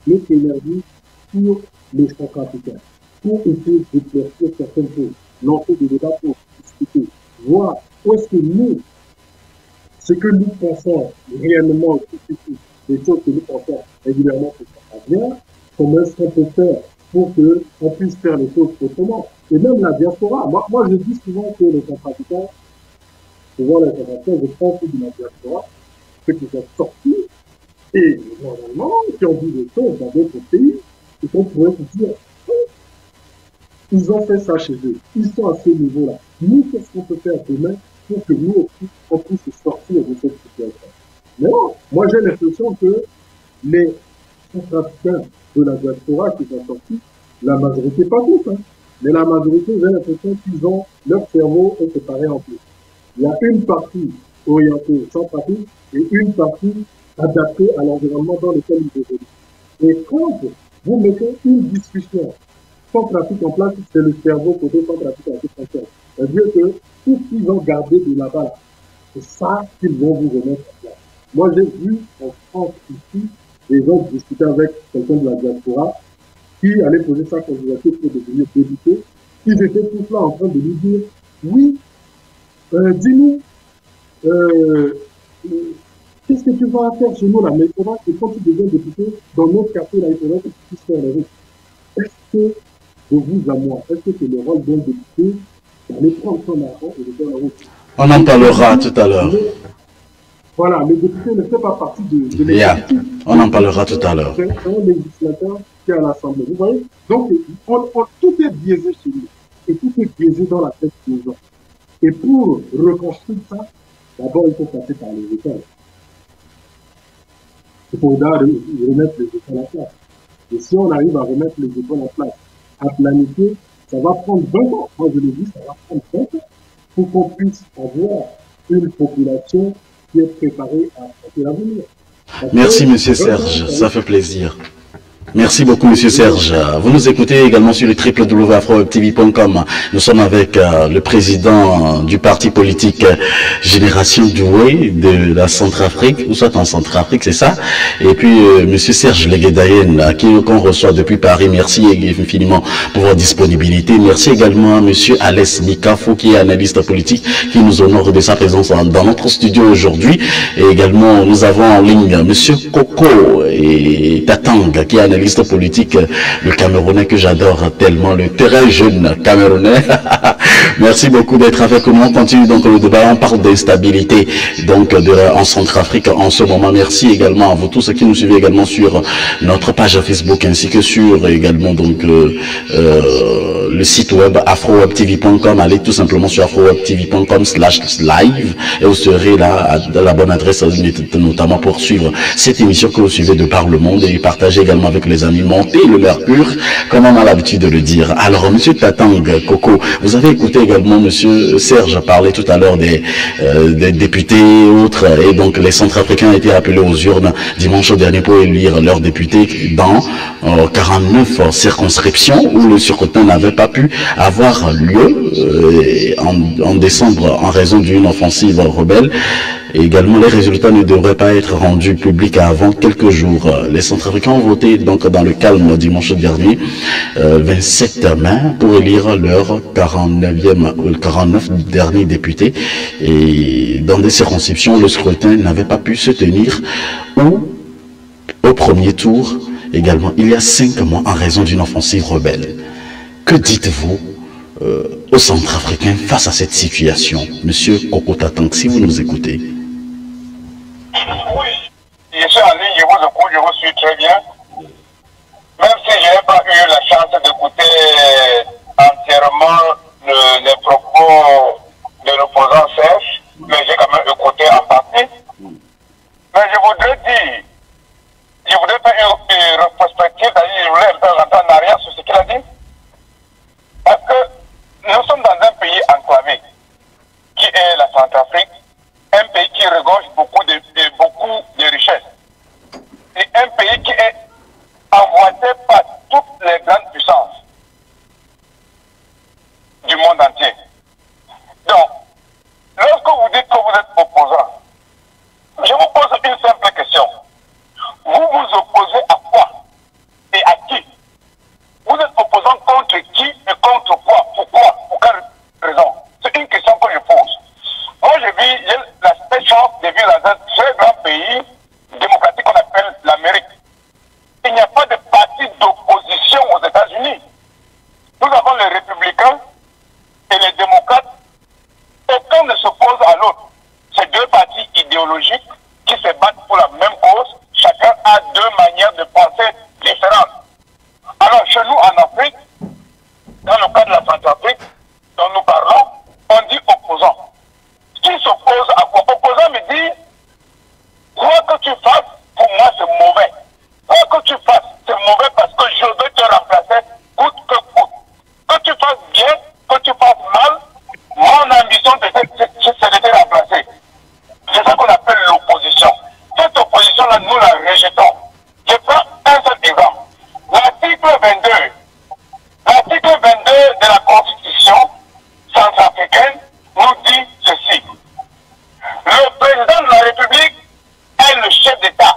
notre énergie sur les centrafricains, pour essayer d'éclaircir certaines choses, lancer des débats pour discuter, voir où est-ce que nous, ce que nous pensons réellement, des choses que nous pensons régulièrement que ça va bien, comment est-ce qu'on peut faire pour qu'on puisse faire les choses autrement. Et même la diaspora, moi je dis souvent que les centrafricains, souvent les centrafricains, je pense que de la diaspora, ceux qui sont sortis, et normalement, qui ont vu des choses dans d'autres pays, et qu'on pourrait se dire, ils ont fait ça chez eux, ils sont à ce niveau-là. Nous, qu'est-ce qu'on peut faire demain pour que nous aussi, on puisse sortir de cette situation? Mais non, moi j'ai l'impression que les centrafricains de la diaspora qui sont sortis, la majorité, pas tous, hein, mais la majorité, j'ai l'impression qu'ils ont, leur cerveau est séparé en deux. Il y a une partie orientée centrafrique et une partie adaptée à l'environnement dans lequel ils évoluent. Et quand vous mettez une discussion centrafrique en place, c'est le cerveau côté centrafrique à cette fonction. C'est-à-dire que tout ce qu'ils ont gardé de là-bas, c'est ça qu'ils vont vous remettre en place. Moi, j'ai vu en France ici, des gens discuter avec quelqu'un de la diaspora qui allait poser sa candidature pour devenir député. Ils étaient tous là en train de lui dire, oui, dis-nous, qu'est-ce que tu vas faire chez nous là? Mais il faudra que quand tu deviens député, dans notre quartier là, il faudra que tu puisses faire les routes. Est-ce que, de vous à moi, est-ce que c'est le rôle d'un député d'aller prendre son argent et de faire la route? On en parlera tout à l'heure. Voilà, le député ne fait pas partie de l'exécutif. On en parlera tout à l'heure. C'est un législateur qui est à l'Assemblée. Vous voyez? Donc, tout est biaisé chez nous. Et tout est biaisé dans la tête des gens. Et pour reconstruire ça, d'abord, il faut passer par les écoles. Il faudra remettre les écoles en place. Et si on arrive à remettre les écoles en place, à planifier, ça va prendre 20 ans. Moi, je le dis, ça va prendre 20 ans pour qu'on puisse avoir une population qui est préparée à affronter l'avenir. Merci, monsieur Serge. Ça fait plaisir. Merci beaucoup, monsieur Serge. Vous nous écoutez également sur le www.afrowebtv.com. Nous sommes avec le président du parti politique Génération Doué de la Centrafrique, ou soit en Centrafrique, c'est ça. Et puis, monsieur Serge Leguedayen, qu'on reçoit depuis Paris. Merci infiniment pour votre disponibilité. Merci également à monsieur Alès Mikafo, qui est analyste politique, qui nous honore de sa présence dans notre studio aujourd'hui. Et également, nous avons en ligne monsieur Koko et Tatang, qui est analyste politique, le Camerounais que j'adore tellement, le très jeune Camerounais. Merci beaucoup d'être avec nous. On continue donc le débat. On parle d'instabilité donc en Centrafrique en ce moment. Merci également à vous tous qui nous suivez également sur notre page Facebook ainsi que sur également donc le site web afrowebtv.com. Allez tout simplement sur afrowebtv.com/live et vous serez là à la bonne adresse, notamment pour suivre cette émission que vous suivez de par le monde et partager également avec les amis. Montez le mercure, comme on a l'habitude de le dire. Alors, monsieur Tatang Coco, vous avez écouté également monsieur Serge parler tout à l'heure des députés et autres, et donc les Centrafricains ont été appelés aux urnes dimanche dernier pour élire leurs députés dans 49 circonscriptions où le scrutin n'avait pas pu avoir lieu en décembre en raison d'une offensive rebelle. Et également, les résultats ne devraient pas être rendus publics avant quelques jours. Les Centrafricains ont voté donc dans le calme dimanche dernier, 27 mai, pour élire leurs 49 derniers députés. Et dans des circonscriptions, le scrutin n'avait pas pu se tenir ou au premier tour également il y a 5 mois en raison d'une offensive rebelle. Que dites-vous aux Centrafricains face à cette situation? Monsieur Coco Tatang, si vous nous écoutez. Oui, je suis en ligne, je vous écoute, je vous suis très bien. Même si je n'ai pas eu la chance d'écouter entièrement les propos de l'opposant Serge, mais j'ai quand même écouté en partie. Mais je voudrais faire une rétrospective, je voulais un peu rentrer en arrière sur ce qu'il a dit. Parce que nous sommes dans un pays enclavé, qui est la Centrafrique, un pays qui regorge beaucoup de richesses. Et un pays qui est emboîté par toutes les grandes puissances du monde entier. Donc, lorsque vous dites que vous êtes opposant, je vous pose une simple question. Vous vous opposez à quoi et à qui? Vous êtes opposant contre qui et contre quoi? Pourquoi? Pour quelle raison? C'est une question que je pose. Moi, j'ai la chance de vivre dans un très grand pays démocratique qu'on appelle l'Amérique. Il n'y a pas de parti d'opposition aux États-Unis. Nous avons les républicains et les démocrates. Aucun ne s'oppose à l'autre. C'est deux partis idéologiques qui se battent pour la même cause. Chacun a deux manières de penser différentes. Alors, chez nous, en Afrique, dans le cas de la Centrafrique, dont nous parlons, on dit opposant. Qui s'oppose à quoi? Opposant me dit, quoi que tu fasses, pour moi, c'est mauvais. Quoi que tu fasses, c'est mauvais parce que je veux te remplacer coûte que coûte. Que tu fasses bien, que tu fasses mal, mon ambition, c'est de te remplacer. C'est ça qu'on appelle l'opposition. Cette opposition-là, nous la rejetons. Je prends un seul exemple. L'article 22 de la Constitution centrafricaine nous dit ceci. Le président de la République est le chef d'État.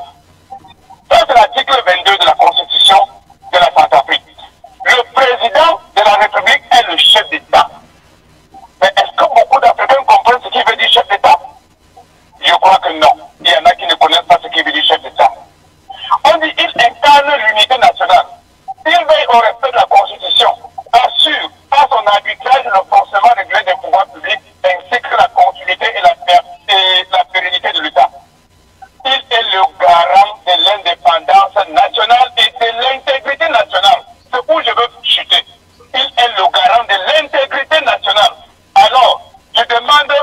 Ça, c'est l'article 22 de la Constitution de la Centrafrique. Le président de la République est le chef d'État. Mais est-ce que beaucoup d'Africains comprennent ce qui veut dire chef d'État? Je crois que non. Il y en a qui ne connaissent pas ce qui veut dire chef d'État. On dit qu'il incarne l'unité nationale. Il veille au respect de la Constitution, assure par son arbitrage le fonctionnement régulier des pouvoirs publics ainsi que la continuité et la pérennité de l'État. Il est le garant de l'indépendance nationale et de l'intégrité nationale. C'est où je veux chuter. Il est le garant de l'intégrité nationale. Alors, je demande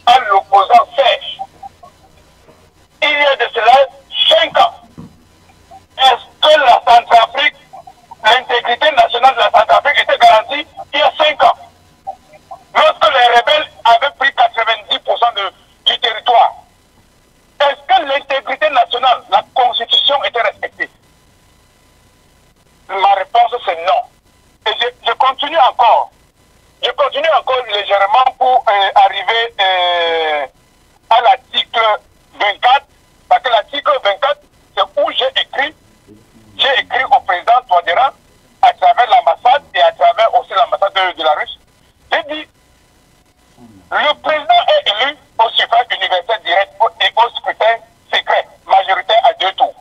à l'opposant Serge, il y a de cela 5 ans, est-ce que la Centrafrique, l'intégrité nationale de la Centrafrique était garantie il y a 5 ans? Lorsque les rebelles avaient pris 90% du territoire, est-ce que l'intégrité nationale, la Constitution était respectée? Ma réponse c'est non. Et je continue encore. Je continue encore légèrement pour arriver à l'article 24, parce que l'article 24, c'est où j'ai écrit au président Touadéra, à travers l'ambassade et à travers aussi l'ambassade de la Russie. J'ai dit, le président est élu au suffrage universel direct et au scrutin secret, majoritaire à 2 tours.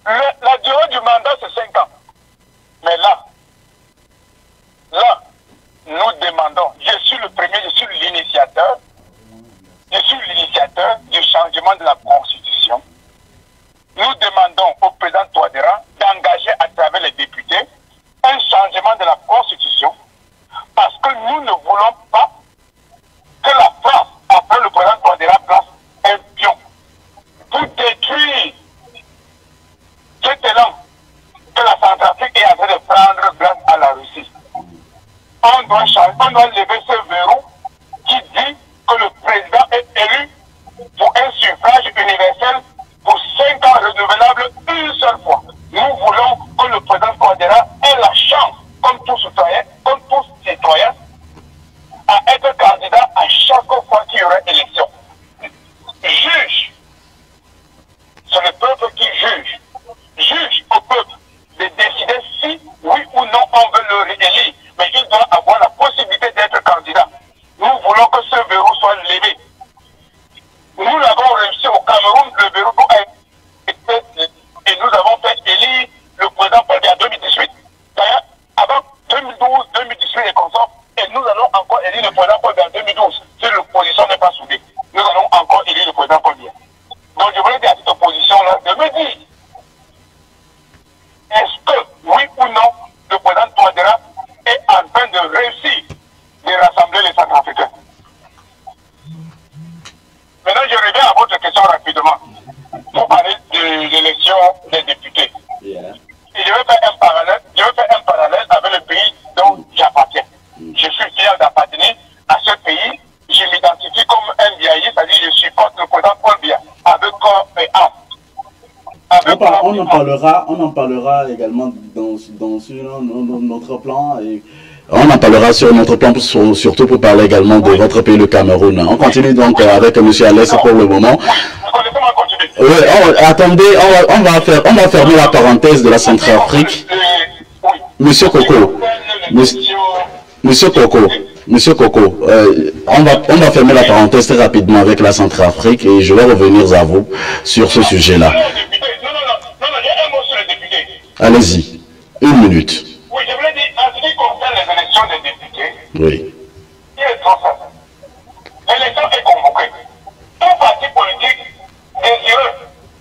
La durée du mandat, c'est 5 ans. Mais là, nous demandons, je suis le premier, je suis l'initiateur du changement de la Constitution. Nous demandons au président Touadéra d'engager à travers les députés un changement de voulons pas que la France, après le président Touadéra, place un pion pour détruire cet élan que la Centrafrique est en train de prendre grâce à la Russie. On doit lever ce verrou qui dit que le président est élu pour un suffrage universel pour 5 ans renouvelable une seule fois. Nous voulons que le président Touadéra ait la chance, comme tout citoyen, à être candidat à chaque fois qu'il y aura élection. Juge, c'est le peuple qui juge. Juge au peuple de décider si, oui ou non, on veut le réélire. Mais il doit avoir la possibilité d'être candidat. Nous voulons que ce verrou soit levé. Nous l'avons réussi au Cameroun, le verrou a été, et nous avons fait élire le président Paul Biya en 2018. D'ailleurs, avant 2012, 2018 et consorts, et nous allons encore élire le président Paul Biya en 2012. Si l'opposition n'est pas soudée, nous allons encore élire le président Paul Biya. Donc je voulais dire à cette opposition-là de me dire, est-ce que, oui ou non, le président Touadéra est en train de réussir de rassembler les Centrafricains? Maintenant, je reviens à votre question rapidement pour parler de l'élection des députés. Et je vais faire un parallèle avec le pays dont j'appartiens. Je suis fier d'appartenir à ce pays. Je m'identifie comme un Biaï, c'est-à-dire je supporte le président Paul Biya avec corps et âme. On en parlera également sur notre plan. Et on en parlera sur notre plan, surtout pour parler également de votre pays, le Cameroun. On continue donc avec M. Alès pour le moment. Oui, attendez, on va fermer la parenthèse de la Centrafrique. Monsieur Coco, on va fermer la parenthèse très rapidement avec la Centrafrique et je vais revenir à vous sur ce sujet-là. Allez-y, 1 minute. Oui, je voulais dire, en ce qui concerne les élections des députés, oui. Il est trop simple. L'élection est convoquée. Tout parti politique désireux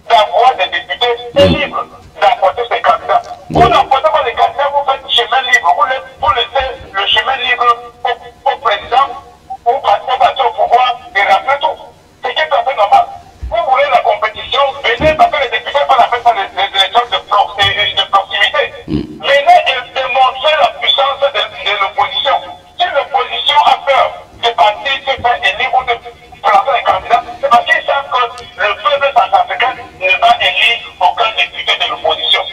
d'avoir des députés libres d'apporter ses candidats. Vous n'apportez pas les candidats, vous faites chemin libre. Vous laissez le chemin libre au président ou au parti au pouvoir et rappeler tout. C'est qui est tout à fait normal. Vous voulez la compétition, venez parce que les députés pas la faire les élections de proximité. Venez et démontrer la puissance de l'opposition. Si l'opposition a peur de partir se faire élire ou de placer les candidats, c'est parce qu'ils savent que le peuple centrafricain ne va élire aucun député de l'opposition.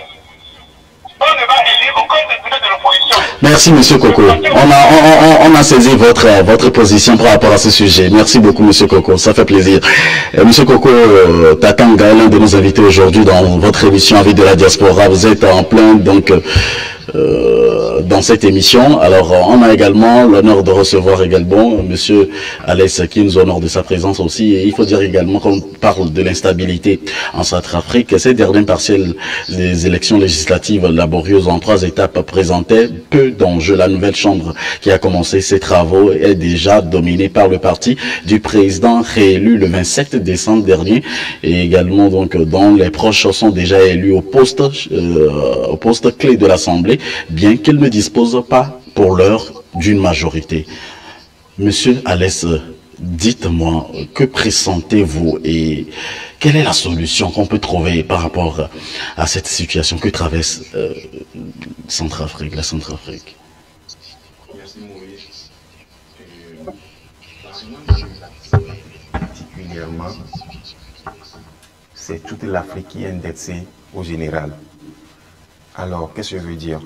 On ne va élire aucun député de l'opposition. Merci, Monsieur Coco. On a saisi votre position par rapport à ce sujet. Merci beaucoup, Monsieur Coco. Ça fait plaisir. Monsieur Coco Tatanga est l'un de nos invités aujourd'hui dans votre émission Avis de la Diaspora. Vous êtes en plein, donc, dans cette émission. Alors, on a également l'honneur de recevoir également Monsieur Alès qui nous honore de sa présence aussi. Et il faut dire également qu'on parle de l'instabilité en Centrafrique. Ces dernières partielles des élections législatives laborieuses en 3 étapes présentaient peu d'enjeux. La nouvelle chambre qui a commencé ses travaux est déjà dominée par le parti du président réélu le 27 décembre dernier et également donc dont les proches sont déjà élus au poste clé de l'Assemblée, bien qu'ils ne disposent pas pour l'heure d'une majorité. Monsieur Alès, dites-moi, que pressentez-vous et quelle est la solution qu'on peut trouver par rapport à cette situation que traverse la Centrafrique? Merci Maurice. Particulièrement, c'est toute l'Afrique qui est indexée au général. Alors, qu'est-ce que je veux dire?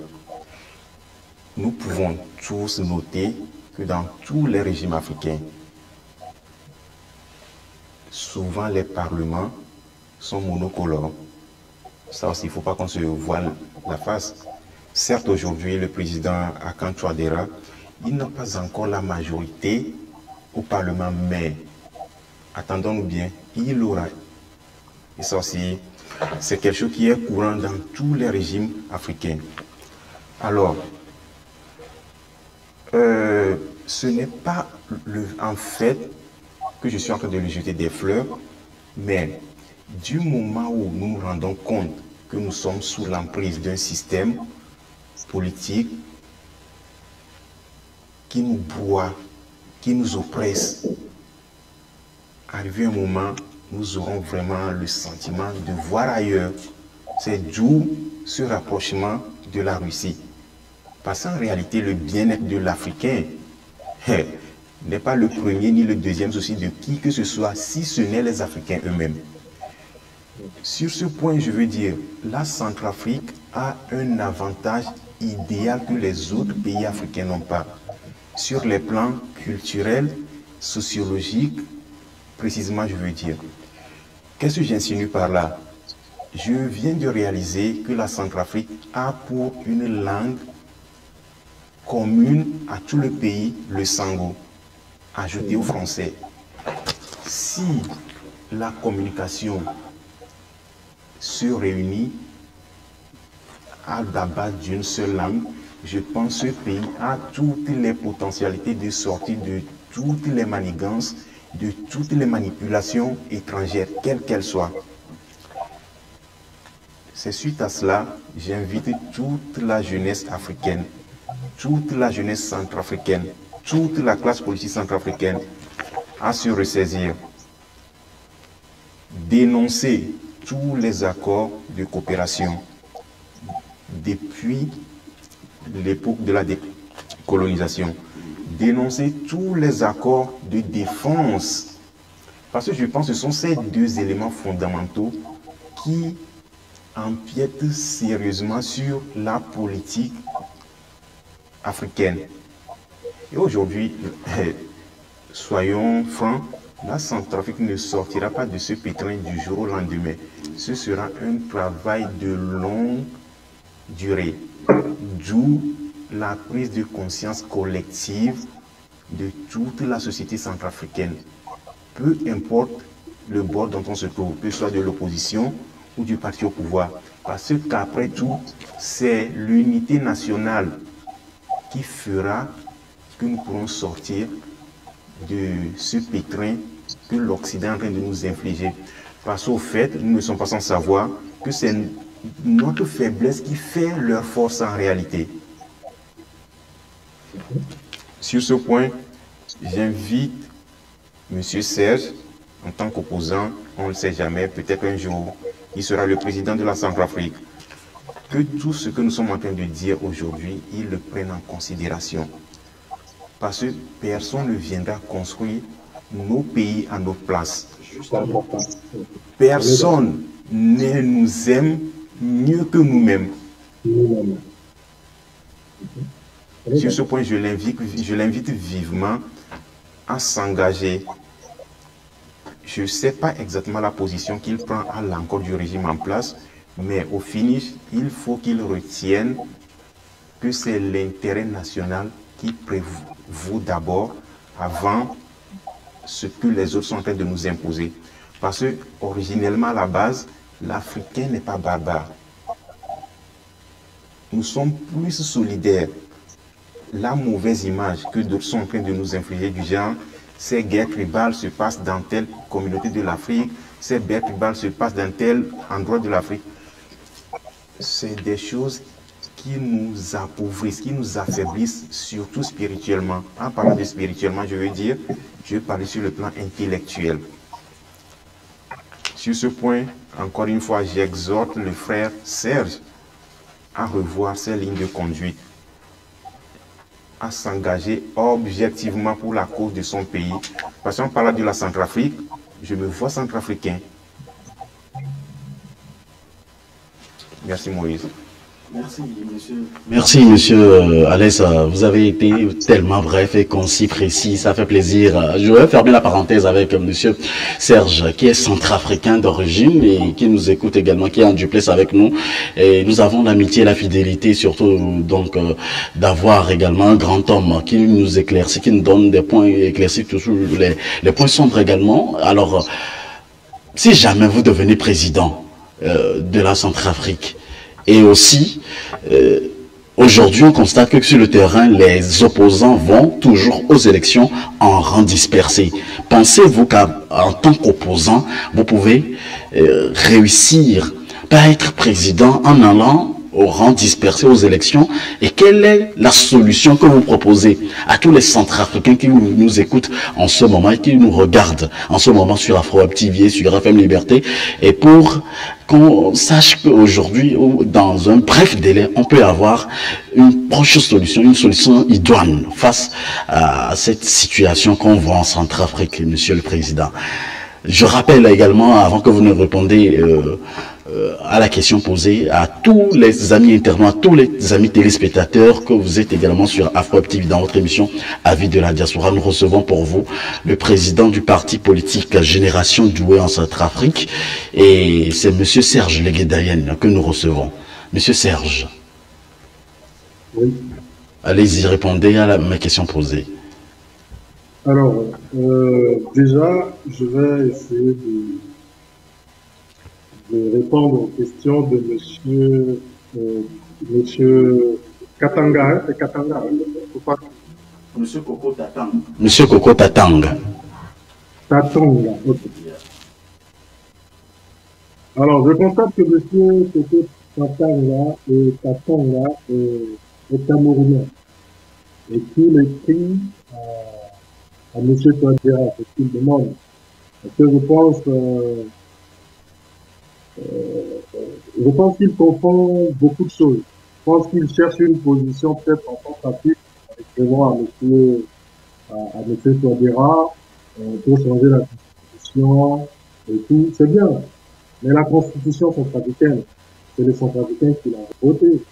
Nous pouvons tous noter que dans tous les régimes africains, souvent les parlements sont monocolores. Ça aussi, il ne faut pas qu'on se voile la face. Certes, aujourd'hui, le président Akan Touadéra, il n'a pas encore la majorité au Parlement, mais attendons-nous bien, il l'aura. Et ça aussi, c'est quelque chose qui est courant dans tous les régimes africains. Alors, ce n'est pas en fait que je suis en train de lui jeter des fleurs, mais du moment où nous nous rendons compte que nous sommes sous l'emprise d'un système politique qui nous broie, qui nous oppresse, arrivé un moment, nous aurons vraiment le sentiment de voir ailleurs. C'est d'où ce rapprochement de la Russie. Parce qu'en réalité, le bien-être de l'Africain n'est pas le premier ni le deuxième souci de qui que ce soit, si ce n'est les Africains eux-mêmes. Sur ce point, je veux dire, la Centrafrique a un avantage idéal que les autres pays africains n'ont pas. Sur les plans culturels, sociologiques, précisément, je veux dire. Qu'est-ce que j'insinue par là? Je viens de réaliser que la Centrafrique a pour une langue commune à tout le pays le sango, ajouté au français. Si la communication se réunit à la base d'une seule langue, je pense que ce pays a toutes les potentialités de sortir de toutes les manigances, de toutes les manipulations étrangères, quelles qu'elles soient. C'est suite à cela, j'invite toute la jeunesse africaine, toute la jeunesse centrafricaine, toute la classe politique centrafricaine à se ressaisir, dénoncer tous les accords de coopération depuis l'époque de la décolonisation, dénoncer tous les accords de défense, parce que je pense que ce sont ces deux éléments fondamentaux qui empiètent sérieusement sur la politique africaine. Et aujourd'hui, soyons francs, la Centrafrique ne sortira pas de ce pétrin du jour au lendemain. Ce sera un travail de longue durée, d'où la prise de conscience collective de toute la société centrafricaine. Peu importe le bord dont on se trouve, que ce soit de l'opposition ou du parti au pouvoir, parce qu'après tout, c'est l'unité nationale qui fera que nous pourrons sortir de ce pétrin que l'Occident est en train de nous infliger. Parce qu'au fait, nous ne sommes pas sans savoir que c'est notre faiblesse qui fait leur force en réalité. Sur ce point, j'invite M. Serge, en tant qu'opposant, on ne le sait jamais, peut-être un jour, il sera le président de la Centrafrique, que tout ce que nous sommes en train de dire aujourd'hui, il le prenne en considération. Parce que personne ne viendra construire nos pays à notre place. Personne ne nous aime mieux que nous-mêmes. Sur ce point, je l'invite vivement à s'engager. Je ne sais pas exactement la position qu'il prend à l'encontre du régime en place, mais au finish, il faut qu'il retienne que c'est l'intérêt national qui prévaut d'abord avant ce que les autres sont en train de nous imposer. Parce que, originellement, à la base, l'Africain n'est pas barbare. Nous sommes plus solidaires. La mauvaise image que d'autres sont en train de nous infliger du genre, ces guerres tribales se passent dans telle communauté de l'Afrique, ces guerres tribales se passent dans tel endroit de l'Afrique. C'est des choses qui nous appauvrissent, qui nous affaiblissent, surtout spirituellement. En parlant de spirituellement, je veux parler sur le plan intellectuel. Sur ce point, encore une fois, j'exhorte le frère Serge à revoir ses lignes de conduite, à s'engager objectivement pour la cause de son pays. Parce qu'on parle de la Centrafrique, je me vois centrafricain. Merci Moïse. Merci, monsieur Alès. Vous avez été tellement bref et concis, précis. Ça fait plaisir. Je vais fermer la parenthèse avec monsieur Serge, qui est centrafricain d'origine et qui nous écoute également, qui est en duplex avec nous. Et nous avons l'amitié et la fidélité, surtout, donc, d'avoir également un grand homme qui nous éclaircit, qui nous donne des points éclaircis, toujours les points sombres également. Alors, si jamais vous devenez président de la Centrafrique, et aussi, aujourd'hui, on constate que sur le terrain, les opposants vont toujours aux élections en rang dispersé. Pensez-vous qu'en tant qu'opposant, vous pouvez réussir à être président en allant au rang dispersé aux élections? Et quelle est la solution que vous proposez à tous les Centrafricains qui nous écoutent en ce moment et qui nous regardent en ce moment sur Afro-Web TV, sur FM Liberté, et pour qu'on sache qu'aujourd'hui, dans un bref délai, on peut avoir une proche solution, une solution idoine face à cette situation qu'on voit en Centrafrique, Monsieur le Président. Je rappelle également, avant que vous ne répondiez à la question posée, à tous les amis internautes, tous les amis téléspectateurs, que vous êtes également sur Afro TV dans votre émission Avis de la diaspora. Nous recevons pour vous le président du parti politique Génération Doué en Centrafrique, et c'est Monsieur Serge Leguedayen que nous recevons. Monsieur Serge, Oui. allez-y, répondez à mes questions posées. Alors, déjà, je vais essayer de répondre aux questions de monsieur Katanga. Hein, c'est Katanga. Hein, Monsieur Koko Tatang. Monsieur Koko Tatang. Tatanga, ok. Alors, je constate que monsieur Koko Tatanga est camerounais. Et qu'il écrit à M. Touadéra, c'est ce qu'il demande. Parce que je pense qu'il confond beaucoup de choses. Je pense qu'il cherche une position peut-être en pratique avec à M. Touadéra pour changer la constitution et tout. C'est bien. Mais la constitution centrafricaine, c'est les centrafricains qui l'ont votée.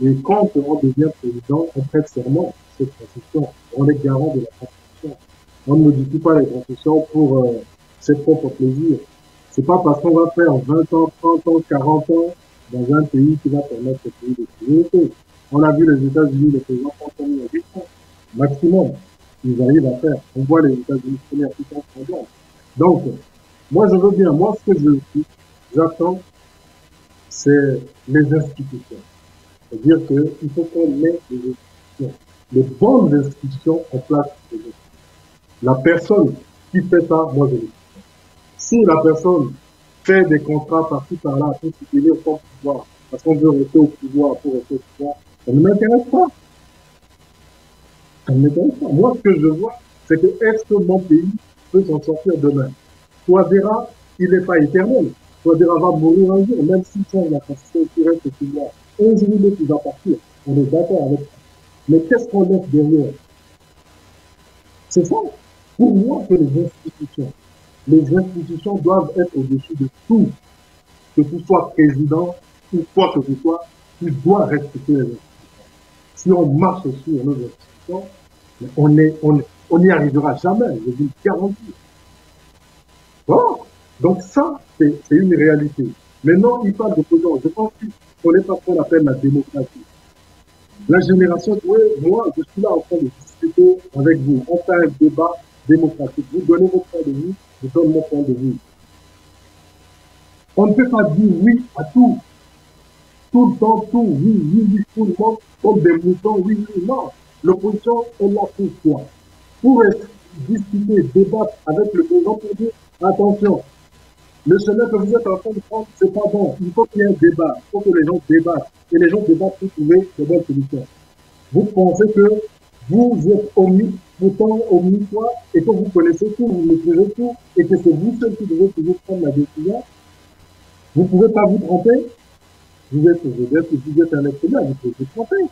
Et quand on devient président, on prête serment à cette constitution. On est garant de la constitution. On ne modifie pas les constitutions pour ses propres plaisirs. C'est pas parce qu'on va faire 20 ans, 30 ans, 40 ans dans un pays qui va permettre ce pays de sécurité. On a vu les États-Unis, les présidents ont mis 8 ans maximum. Ils arrivent à faire. On voit les États-Unis première puissance mondiale. Donc, moi je veux bien. Moi ce que j'attends, c'est les institutions. C'est-à-dire qu'il faut qu'on mette les institutions, les bonnes institutions en place. La personne qui fait ça, moi je le dis. Si la personne fait des contrats par-ci par-là pour soutenir son pouvoir, parce qu'on veut rester au pouvoir pour rester au pouvoir, ça ne m'intéresse pas. Ça ne m'intéresse pas. Moi, ce que je vois, c'est que est-ce que mon pays peut s'en sortir demain? Touadéra, il n'est pas éternel. Touadéra va mourir un jour, même s'il change la constitution qui reste au pouvoir. Un jour ou l'autre, il va partir. On est d'accord avec ça. Mais qu'est-ce qu'on laisse derrière? C'est ça. Pour moi, que les institutions doivent être au-dessus de tout. Que tu sois président ou quoi que ce soit, tu dois respecter les institutions. Si on marche sur nos institutions, on n'y arrivera jamais, je vous le garantis. Bon, donc ça, c'est une réalité. Maintenant, il parle d'opposants. Je pense qu'on n'est pas ce qu'on appelle la démocratie. La génération, oui, moi, je suis là en train de discuter avec vous. On fait un débat démocratique. Vous donnez votre point de vue, je donne mon point de vue. On ne peut pas dire oui à tout. Tout le temps, tout, oui, tout le monde, comme des moutons, oui, non. L'opposition est là pour quoi? Pour discuter, débattre avec le président pour dire, attention, le chemin que vous êtes en train de prendre, c'est pas bon. Il faut qu'il y ait un débat. Il faut que les gens débattent. Et les gens débattent pour trouver de bonnes solutions. Vous pensez que vous êtes pourtant omnipotent et que vous connaissez tout, vous maîtrisez tout, et que c'est vous seul qui devez toujours prendre la décision. Vous ne pouvez pas vous tromper. Vous êtes un être humain, vous pouvez vous tromper.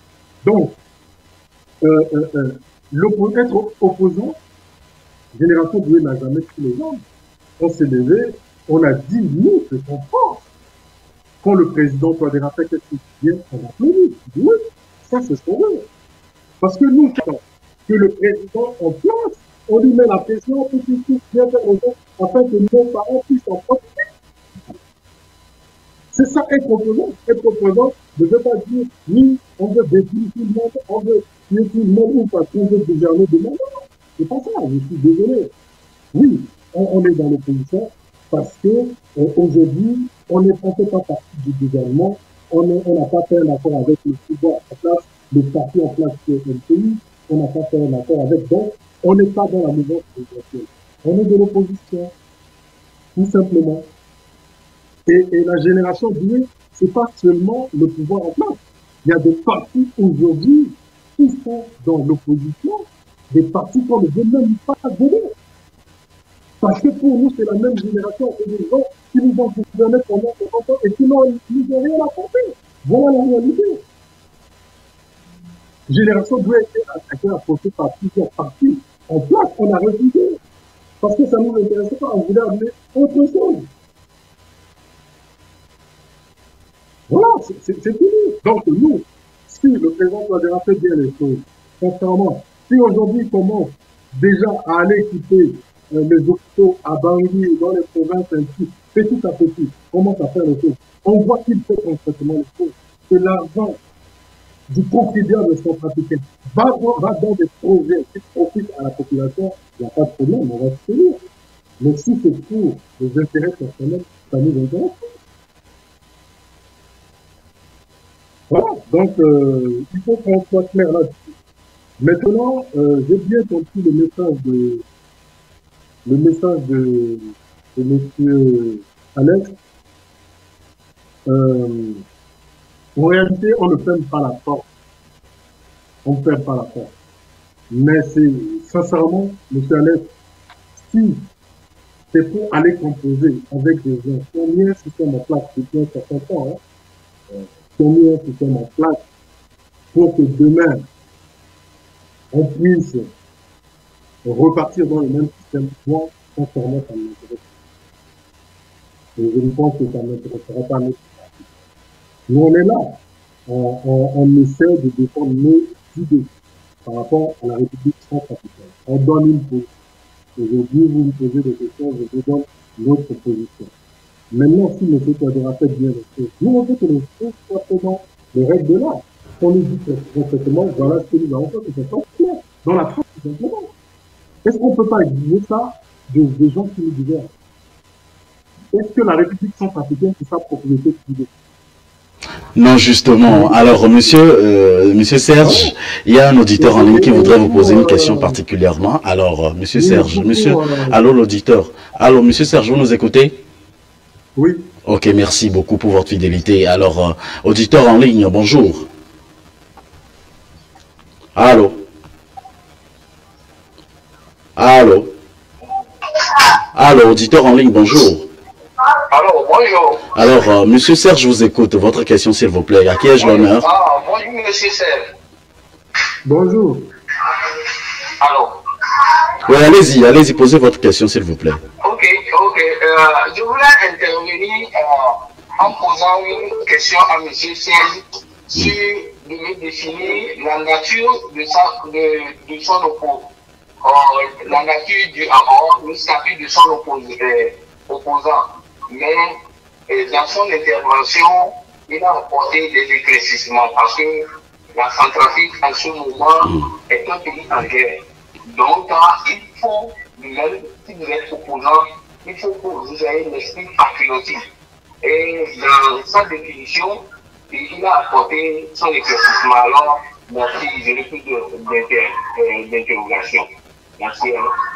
Donc, être opposant, Génération Doué n'a jamais pris les gens. On s'est levé, on a dit, nous, ce qu'on pense. Quand le président Touadéra fait quelque chose de bien, on a applaudi. Oui, ça c'est ce qu'on veut. Parce que nous, que le président en place, on lui met la pression pour qu'il puisse bien faire les choses, afin que nos parents puissent en profiter. C'est ça, être opposant. Être opposant ne veut pas dire, oui, on veut détruire tout le monde, on veut tuer tout le monde, ou parce qu'on veut gouverner de monde. Non, c'est pas ça, je suis désolé. Oui, on est dans l'opposition parce que aujourd'hui, on ne fait pas partie du gouvernement, on n'a pas fait un accord avec le pouvoir en place, le parti en place qui est le pays, on n'a pas fait un accord avec, donc on n'est pas dans la mouvance présidentielle. On est de l'opposition, tout simplement. Et la génération Doué, c'est pas seulement le pouvoir en place. Il y a des partis aujourd'hui qui sont dans l'opposition, des partis qu'on ne veut même pas donner. Parce que pour nous, c'est la même génération, c'est des gens qui nous ont gouverné pendant 50 ans et qui n'ont rien apporté. Voilà la réalité. Génération Doué a été apportée par plusieurs partis en place, on a refusé. Parce que ça ne nous intéressait pas, on voulait amener autre chose. Voilà, c'est fini. Donc nous, si le président Touadéra fait bien les choses, sincèrement, si aujourd'hui il commence déjà à aller quitter les hôpitaux à Bangui, dans les provinces, ainsi, petit à petit, commence à faire les choses. On voit qu'il fait concrètement les choses. Que l'argent du contribuable centrafricain va dans des projets qui profitent à la population, il n'y a pas de problème, on va se tenir. Mais si c'est pour les intérêts personnels, ça nous intéresse. Voilà, donc il faut qu'on soit clair là-dessus. Maintenant, j'ai bien compris le message de M. Alex. En réalité, on ne ferme pas la porte. On ne ferme pas la porte. Mais c'est, sincèrement, M. Alex, si c'est pour aller composer avec des gens qui ont mis un système en place depuis un certain temps, qui ont mis un système en place pour que demain, on puisse repartir dans le même système, moi, sincèrement, ça ne m'intéresse pas. Et je pense que ça ne m'intéressera pas notre parti. Nous, on est là. On essaie de défendre nos idées par rapport à la République centrafricaine. On donne une position. Aujourd'hui, vous me posez des questions, je vous donne notre position. Maintenant, si M. Touadéra fait bien les choses, nous, on veut que les choses soient selon les règles de l'art. On nous dit concrètement, voilà ce que nous avons fait, que c'est pas clair. Dans la trace, tout simplement. Est-ce qu'on ne peut pas exiger ça des gens qui nous gouvernent? Est-ce que la République centrafricaine, c'est sa propriété privée? Non, justement. Alors, monsieur Serge, il y a un auditeur en ligne qui voudrait vous poser une question particulièrement. Alors, monsieur Serge, allô l'auditeur. Allô, monsieur Serge, vous nous écoutez? Oui. Ok, merci beaucoup pour votre fidélité. Alors, auditeur en ligne, bonjour. Allô? Allô? Allô, auditeur en ligne, bonjour. Alors, bonjour. Alors, monsieur Serge, je vous écoute. Votre question, s'il vous plaît. À qui ai-je l'honneur? Bonjour, monsieur Serge. Bonjour. Alors. Oui, allez-y, posez votre question, s'il vous plaît. Ok. Je voulais intervenir en posant une question à monsieur Serge sur de me définir la nature de son opposant. La nature le statut de son opposant. Mais dans son intervention, il a apporté des éclaircissements parce que la Centrafrique, en ce moment, est un pays en guerre. Donc, il faut, même si vous êtes opposant, il faut que vous ayez l'esprit patriotique. Et dans sa définition, il a apporté son éclaircissement. Alors, merci, je n'ai plus d'interrogation. Merci,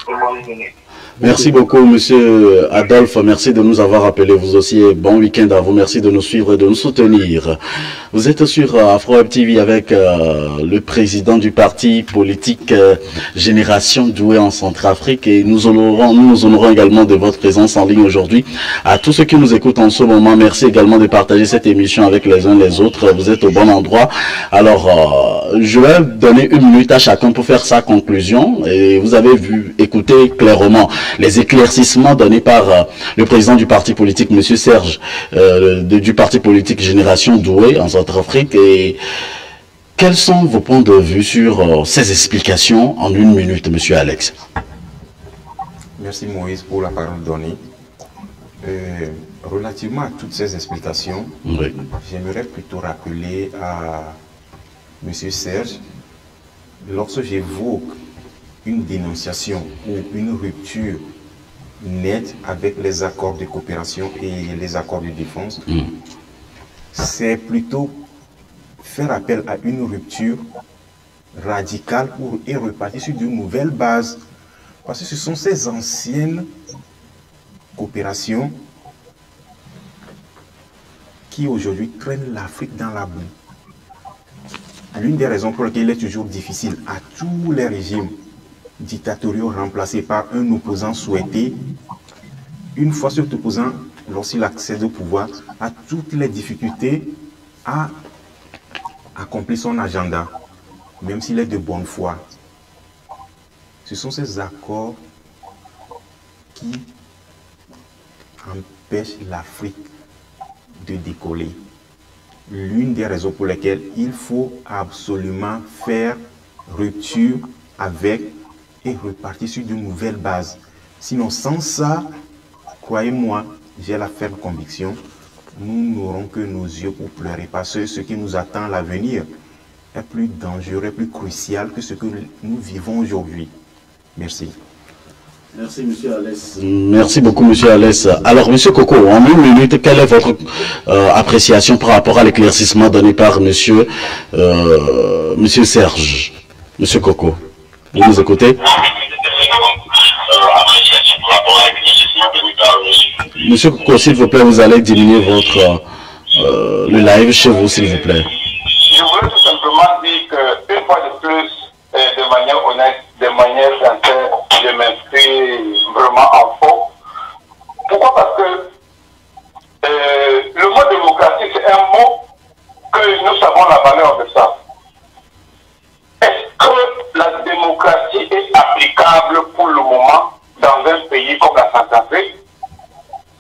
bonne journée. Merci beaucoup, monsieur Adolphe. Merci de nous avoir appelés, vous aussi. Et bon week-end à vous. Merci de nous suivre et de nous soutenir. Vous êtes sur Afro-Web TV avec le président du parti politique Génération Doué en Centrafrique. Et nous nous honorons également de votre présence en ligne aujourd'hui. À tous ceux qui nous écoutent en ce moment, merci également de partager cette émission avec les uns les autres. Vous êtes au bon endroit. Alors, je vais donner 1 minute à chacun pour faire sa conclusion. Et vous avez écouté clairement les éclaircissements donnés par le président du parti politique, M. Serge, du parti politique Génération Doué en Centrafrique. Et quels sont vos points de vue sur ces explications en 1 minute, M. Alex? Merci Moïse pour la parole donnée. Relativement à toutes ces explications, oui, j'aimerais plutôt rappeler à M. Serge, lorsque j'évoque une dénonciation ou une rupture nette avec les accords de coopération et les accords de défense, c'est plutôt faire appel à une rupture radicale et repartir sur de nouvelles bases. Parce que ce sont ces anciennes coopérations qui aujourd'hui traîne l'Afrique dans la boue. L'une des raisons pour lesquelles il est toujours difficile à tous les régimes dictatoriaux remplacés par un opposant souhaité, une fois cet opposant, lorsqu'il accède au pouvoir, a toutes les difficultés à accomplir son agenda, même s'il est de bonne foi. Ce sont ces accords qui empêchent l'Afrique de décoller. L'une des raisons pour lesquelles il faut absolument faire rupture avec et repartir sur de nouvelles bases. Sinon, sans ça, croyez-moi, j'ai la ferme conviction, nous n'aurons que nos yeux pour pleurer, parce que ce qui nous attend à l'avenir est plus dangereux, est plus crucial que ce que nous vivons aujourd'hui. Merci. Merci, monsieur Alès. Merci beaucoup, monsieur Alès. Alors, monsieur Coco, en une minute, quelle est votre appréciation par rapport à l'éclaircissement donné par monsieur Serge? Monsieur Coco, vous nous écoutez? Monsieur Coco, s'il vous plaît, vous allez diminuer votre le live chez vous, s'il vous plaît. Je voulais tout simplement dire qu'une fois de plus, de manière honnête, de manière sincère, je m'inscris vraiment en faux. Pourquoi? Parce que le mot démocratie, c'est un mot que nous savons la valeur de ça. Est-ce que la démocratie est applicable pour le moment dans un pays comme la Centrafrique?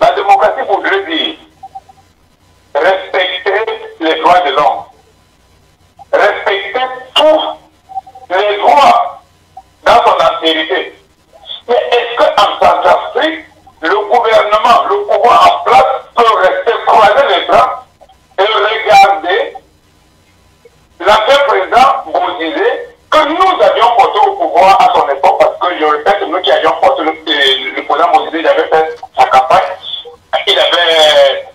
La démocratie voudrait dire respecter les droits de l'homme, respecter tous les droits dans son entièreté. Mais est-ce qu'en Centrafrique, le gouvernement, le pouvoir en place peut rester croiser les bras et regarder l'ancien président Bozizé que nous avions porté au pouvoir à son époque, parce que je répète, nous qui avions porté le président Bozizé, il avait fait sa campagne, il avait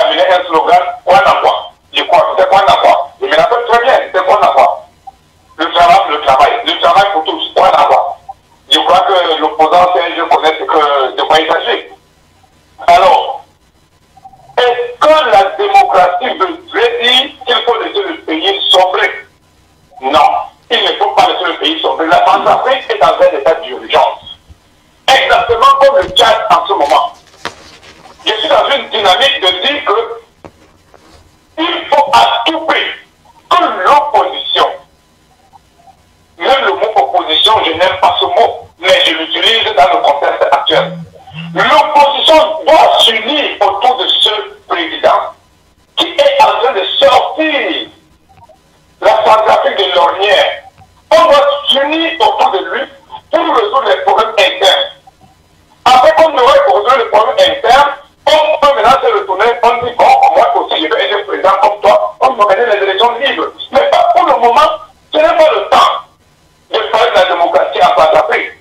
amené un slogan, Kwanakwa. Je crois que c'était Kwanakwa. Je me rappelle très bien, c'était Kwanakwa. Le travail pour tous, Kwanakwa. Je crois que l'opposant je connais de quoi il s'agit. Alors, est-ce que la démocratie veut dire qu'il faut laisser le pays sombrer? Non, il ne faut pas laisser le pays sombrer. La Centrafrique est dans un état d'urgence. Exactement comme le Tchad en ce moment. Je suis dans une dynamique de dire que il faut à tout prix que l'opposition, même le mot opposition, je n'aime pas ce mot, mais je l'utilise dans le contexte actuel. L'opposition doit s'unir autour de ce président qui est en train de sortir la Centrafrique de l'ornière. On doit s'unir autour de lui pour résoudre les problèmes internes. Après qu'on aurait résoudre les problèmes internes, on peut maintenant se retourner, on dit bon, moi aussi je vais être président comme toi, on va organiser les élections libres. Mais pour le moment, ce n'est pas le temps de parler de la démocratie en Centrafrique.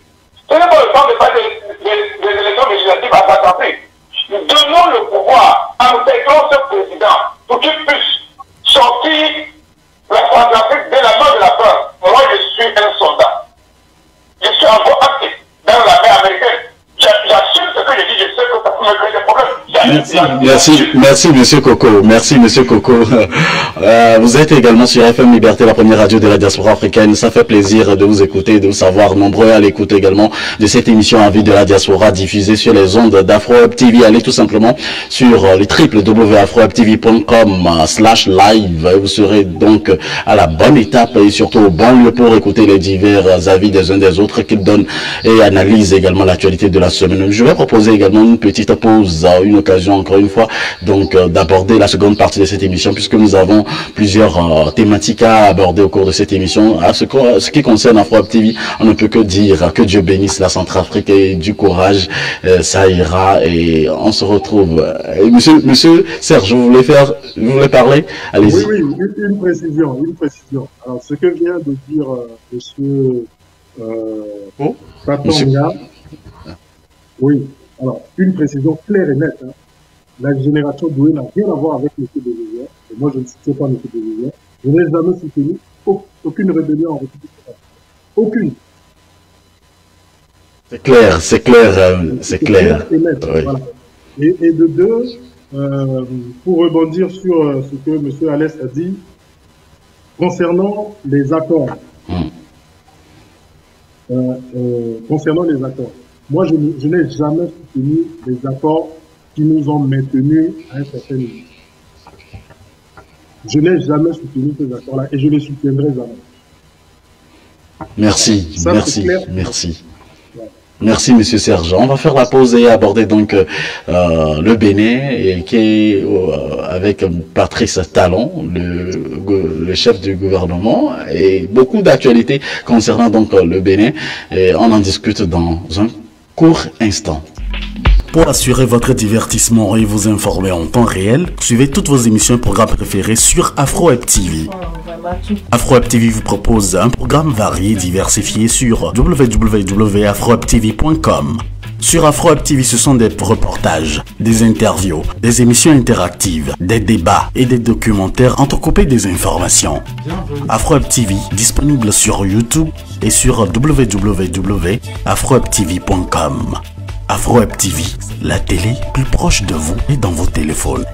Ce n'est pas le temps de parler des élections législatives en Centrafrique. Donnons le pouvoir, intégrons ce président pour qu'il puisse sortir la Centrafrique de la main de la peur. Moi je suis un soldat. Je suis encore actif dans l'armée américaine. J'assume ce que je dis, je sais que ça peut me créer des problèmes. Merci, monsieur Coco. Merci, monsieur Coco. Vous êtes également sur FM Liberté, la première radio de la diaspora africaine. Ça fait plaisir de vous écouter, de vous savoir nombreux à l'écoute également de cette émission en vie de la diaspora diffusée sur les ondes d'Afro-Web TV. Allez tout simplement sur les www.afrowebtv.com/live. Vous serez donc à la bonne étape et surtout au bon lieu pour écouter les divers avis des uns des autres qu'ils donnent et analysent également l'actualité de la semaine. Je vais proposer également une petite pause, une occasion encore une fois donc d'aborder la seconde partie de cette émission, puisque nous avons plusieurs thématiques à aborder au cours de cette émission. À ce qui concerne Afro-Web TV, on ne peut que dire que Dieu bénisse la Centrafrique et du courage, ça ira et on se retrouve. Monsieur Serge, vous voulez parler? Allez-y. Oui, une précision. Alors, ce que vient de dire monsieur Tatanga, oui, alors, une précision claire et nette. Hein. La génération Doué n'a rien à voir avec M. Bézézière. Et moi, je ne citais pas M. Bézézière. Je n'ai jamais soutenu aucune rébellion en République centrafricaine. Aucune. C'est clair. Et net, Oui. voilà. Et de deux, pour rebondir sur ce que M. Alès a dit, concernant les accords, moi je n'ai jamais soutenu les accords qui nous ont maintenus à un certain niveau. Je n'ai jamais soutenu ces accords-là et je ne les soutiendrai jamais. Merci, Ça, merci, clair. merci. Merci, Monsieur Sergent. On va faire la pause et aborder donc le Bénin, et qui est avec Patrice Talon, le chef du gouvernement, et beaucoup d'actualités concernant donc le Bénin. Et on en discute dans un court instant. Pour assurer votre divertissement et vous informer en temps réel, suivez toutes vos émissions et programmes préférés sur Afro-Web TV. Afro-Web TV vous propose un programme varié et diversifié sur www.afrowebtv.com. Sur Afro-Web TV, ce sont des reportages, des interviews, des émissions interactives, des débats et des documentaires entrecoupés des informations. Afro-Web TV, disponible sur YouTube et sur www.afrowebtv.com. Afro-Web TV, la télé plus proche de vous et dans vos téléphones.